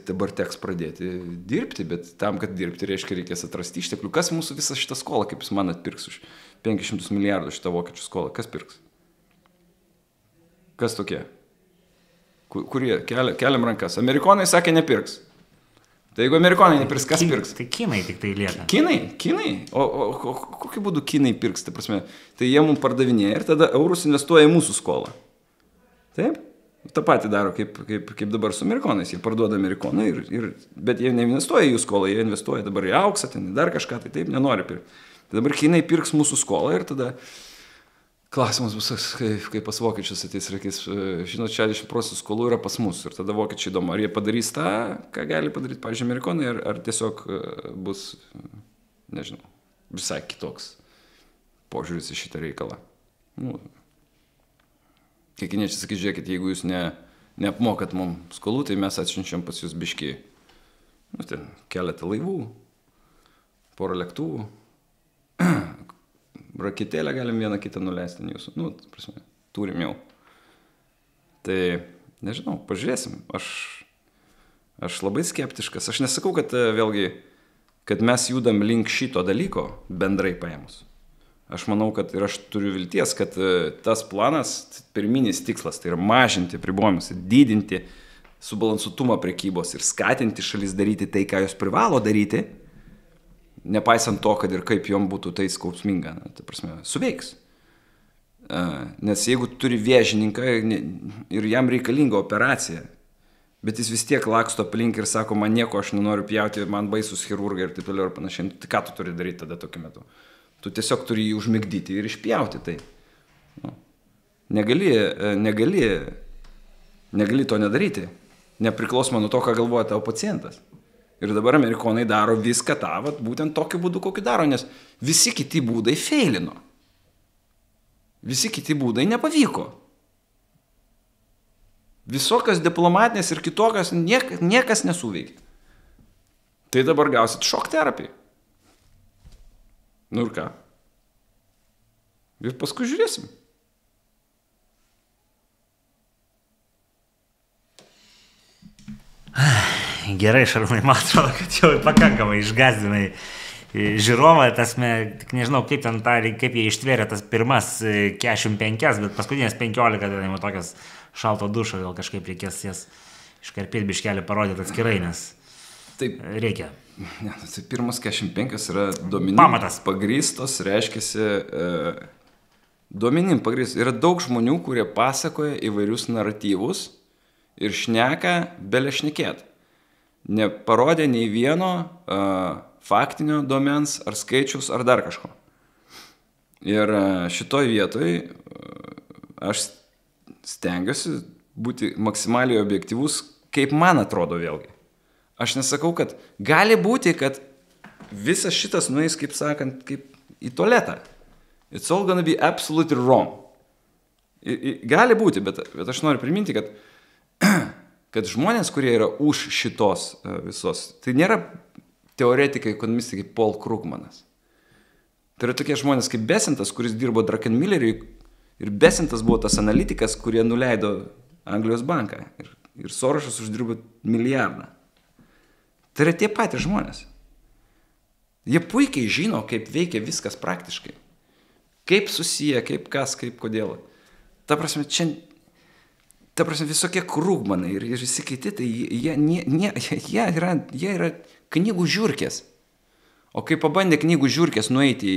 dabar teks pradėti dirbti, bet tam, kad dirbti, reiškia, reikės atrasti išteklių. Kas mūsų visą šitą skolą, kaip jūs man atpirks už 500 milijardų šitą vokiečių skolą? Kas pirks? Kas tokie? Kurie? Keliam rankas. Amerikonai sakė, nepirks. Tai jeigu amerikonai nepirks, kas pirks? Tai kinai tik tai lieka. Kinai? O kokiu būdu kinai pirks? Tai prasme, tai jie mums pardavinėja ir tada eurus investuoja į mūsų skolą. Taip? Ta pati daro kaip dabar su amerikonais. Jie parduoda amerikonai, bet jie neinvestuoja į jų skolą, jie investuoja dabar į auksą, ten dar kažką, tai taip nenori pirkti. Tai dabar kinai pirks mūsų skolą ir tada klausimas bus, kaip pas vokiečius ateis, reikės, žinot, 60% skolų yra pas mus. Ir tada vokiečiai įdomu, ar jie padarys tą, ką gali padaryti, pavyzdžiui, amerikonai, ar tiesiog bus, nežinau, visai kitoks požiūris į šitą reikalą. Nu, kiekvieniečiai sakys, žiūrėkit, jeigu jūs neapmokat mums skolų, tai mes atsiunčiam pas jūs biškį, nu, ten keletą laivų, porą lėktuvų, raketėlę galim vieną kitą nuleisti jūsų. Nu, prasme, turim jau. Tai, nežinau, pažiūrėsim. Aš labai skeptiškas. Aš nesakau, kad vėlgi, kad mes judam link šito dalyko bendrai paėmus. Aš manau, kad ir aš turiu vilties, kad tas planas, pirminis tikslas, tai yra mažinti apribojimus, didinti subalansuotumą prekybos ir skatinti šalis daryti tai, ką jos privalo daryti, nepaisant to, kad ir kaip jom būtų tai skausminga, tai prasme, suveiks. Nes jeigu turi vėžininką ir jam reikalinga operacija, Bet jis vis tiek laksto aplink ir sako, man nieko aš nenoriu pjauti, man baisus chirurgai ir taip toliau ir panašiai. Tai ką tu turi daryti tada tokiu metu? Tu tiesiog turi jį užmigdyti ir išpjauti tai. Nu. Negali to nedaryti. Nepriklausomai nuo to, ką galvoja tavo pacientas. Ir dabar amerikonai daro viską tą, būtent tokiu būdu, kokį daro, nes visi kiti būdai feilino. Visi kiti būdai nepavyko. Visokios diplomatinės ir kitokios niekas nesuveikia. Tai dabar gausit šok terapiją. Nu ir ką? Ir paskui žiūrėsim. Gerai, Šarūnai, man atrodo, kad jau pakankamai išgazdinai žiūrovą, tik nežinau, kaip jie ištvėrė tas pirmas 45, bet paskutinės 15, tai tokias šalto dušo, gal kažkaip reikės jas iškarpėti biškelį parodyti atskirai, nes taip reikia. Ne, tai pirmas 45 yra duomenim pagrįstos, reiškiasi duomenim pagrįstos. Yra daug žmonių, kurie pasakoja įvairius naratyvus ir šneka belė šnekėt. Neparodė nei vieno faktinio duomens ar skaičius ar dar kažko. Ir šitoj vietoj aš stengiuosi būti maksimaliai objektyvus, kaip man atrodo vėlgi. Aš nesakau, kad gali būti, kad visas šitas nueis, kaip sakant, kaip į tualetą. It's all gonna be absolutely wrong. Gali būti, bet aš noriu priminti, kad žmonės, kurie yra už šitos visos, tai nėra teoretikai, ekonomistai kaip Paul Krugmanas. Tai yra tokie žmonės kaip Besentas, kuris dirbo Druckenmilleriui, ir Besentas buvo tas analitikas, kurie nuleido Anglijos banką. Ir Sorošas uždirbo milijardą. Tai yra tie patys žmonės. Jie puikiai žino, kaip veikia viskas praktiškai. Kaip susiję, kaip kas, kaip kodėl. Ta prasme, visokie Krugmanai ir visi kiti, tai jie yra knygų žiurkės. O kai pabandė knygų žiurkės nueiti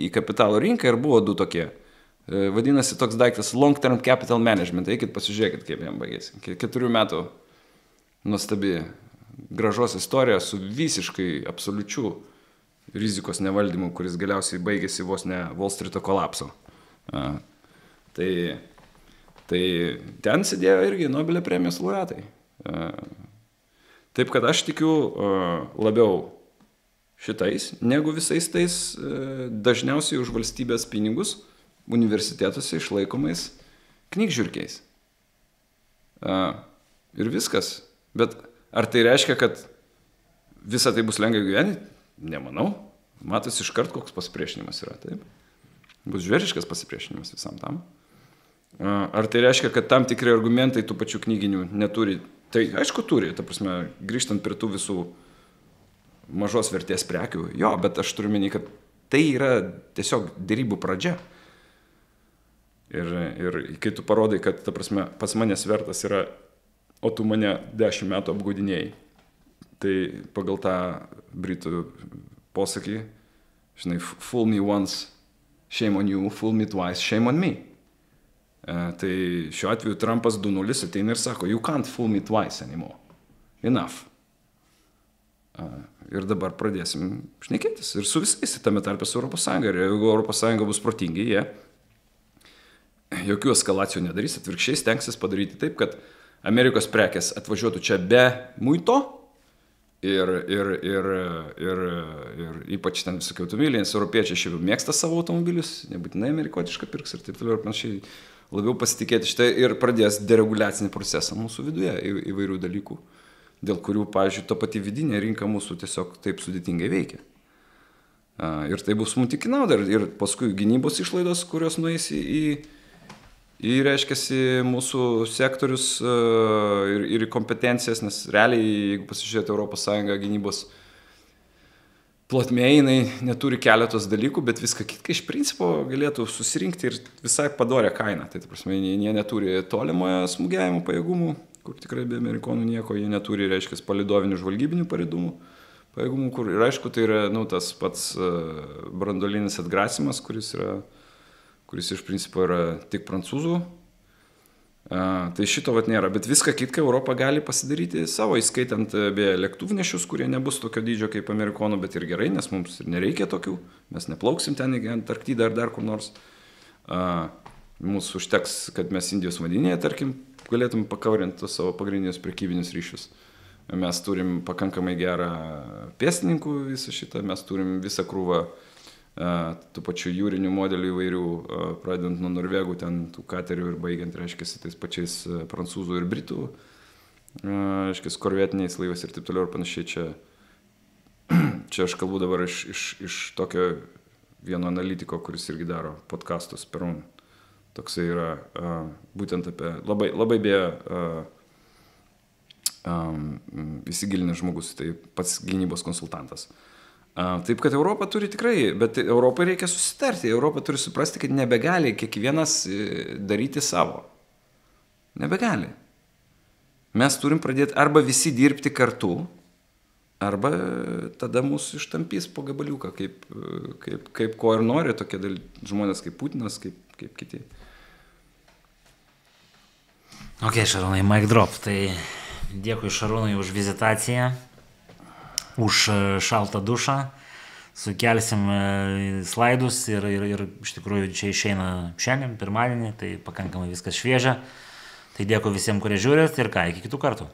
į kapitalo rinką ir buvo du tokie. Vadinasi toks daiktas Long Term Capital Management. Eikit pasižiūrėkit, kaip jam baigėsi. 4 metų nuostabi gražos istorija su visiškai absoliučiu rizikos nevaldymu, kuris galiausiai baigėsi vos ne Wall Street'o kolapso. Tai ten sėdėjo irgi Nobelio premijos laureatai. Taip kad aš tikiu labiau šitais, negu visais tais dažniausiai už valstybės pinigus universitetuose išlaikomais knygžiurkiais. Ir viskas. Bet ar tai reiškia, kad visa tai bus lengva gyventi? Nemanau. Matos iškart, koks pasipriešinimas yra. Taip. Bus žvėriškas pasipriešinimas visam tam. Ar tai reiškia, kad tam tikri argumentai tų pačių knyginių neturi? Tai aišku turi, ta prasme, grįžtant prie tų visų mažos vertės prekių. Jo, bet aš turiu menį, kad tai yra tiesiog derybų pradžia. Ir kai tu parodai, kad ta prasme, pas manęs vertas yra, o tu mane 10 metų apgaudinėjai, tai pagal tą britų posakį, žinai, fool me once, shame on you, fool me twice, shame on me. Tai šiuo atveju Trumpas 2.0 ateina ir sako, you can't fool me twice anymore. Enough. Ir dabar pradėsim šnekėtis. Ir su visais, tame tarpe su Europos Sąjunga. Ir jeigu Europos Sąjunga bus protingi, jie jokių eskalacijų nedarys, atvirkščiai stengsis padaryti taip, kad Amerikos prekės atvažiuotų čia be muito ir ypač ten visokie automobiliai, nes europiečiai šiaip mėgsta savo automobilius, nebūtinai amerikotišką pirks ir taip toliau ir panašiai, labiau pasitikėti šitą ir pradės dereguliacinį procesą mūsų viduje įvairių dalykų, dėl kurių, pavyzdžiui, ta pati vidinė rinka mūsų tiesiog taip sudėtingai veikia. Ir tai bus mums tik į naudą ir paskui gynybos išlaidos, kurios nueis į reiškiasi mūsų sektorius ir į kompetencijas, nes realiai, jeigu pasižiūrėti Europos Sąjungą gynybos plotmėje, jinai neturi keletos dalykų, bet viską kitką iš principo galėtų susirinkti ir visai padorę kainą. Tai, prasme, jie neturi tolimojo smūgiavimo pajėgumų, kur tikrai be amerikonų nieko, jie neturi, reiškia, palidovinių žvalgybinių pajėgumų, kur ir aišku, tai yra tas pats branduolinis atgrasimas, kuris iš principo yra tik prancūzų Tai šito vat nėra, bet viską kitką Europą gali pasidaryti savo, įskaitant be lėktuvnešius, kurie nebus tokio dydžio kaip amerikonų, bet ir gerai, nes mums ir nereikia tokių, mes neplauksim ten į Antarktidą ar dar kur nors. Mūsų užteks, kad mes Indijos vandenyje, tarkim, galėtum pakaurinti savo pagrindinius prekybinius ryšius. Mes turim pakankamai gerą pėstininkų visą šitą, mes turim visą krūvą tų pačių jūrinių modelių įvairių, pradedant nuo norvegų, ten tų katerių ir baigiant, reiškia, tais pačiais prancūzų ir britų, reiškia, korvetiniais laivais ir taip toliau ir panašiai. Čia aš kalbu dabar iš tokio vieno analitiko, kuris irgi daro podcastus per un. Toksai yra būtent apie labai beje įsigilinęs žmogus, tai pats gynybos konsultantas. Taip, kad Europa turi tikrai, bet Europai reikia susitarti, Europa turi suprasti, kad nebegali kiekvienas daryti savo. Nebegali. Mes turim pradėti arba visi dirbti kartu, arba tada mūsų ištampys po gabaliuką, kaip ko ir nori tokie žmonės kaip Putinas, kaip kiti. Ok, Šarūnai, mic drop. Tai dėkui Šarūnai už vizitaciją. Už šaltą dušą, sukelsim slaidus ir iš tikrųjų čia išeina šiandien, pirmadienį, tai pakankamai viskas šviežia. Tai dėkui visiems, kurie žiūrėt ir iki kitų kartų.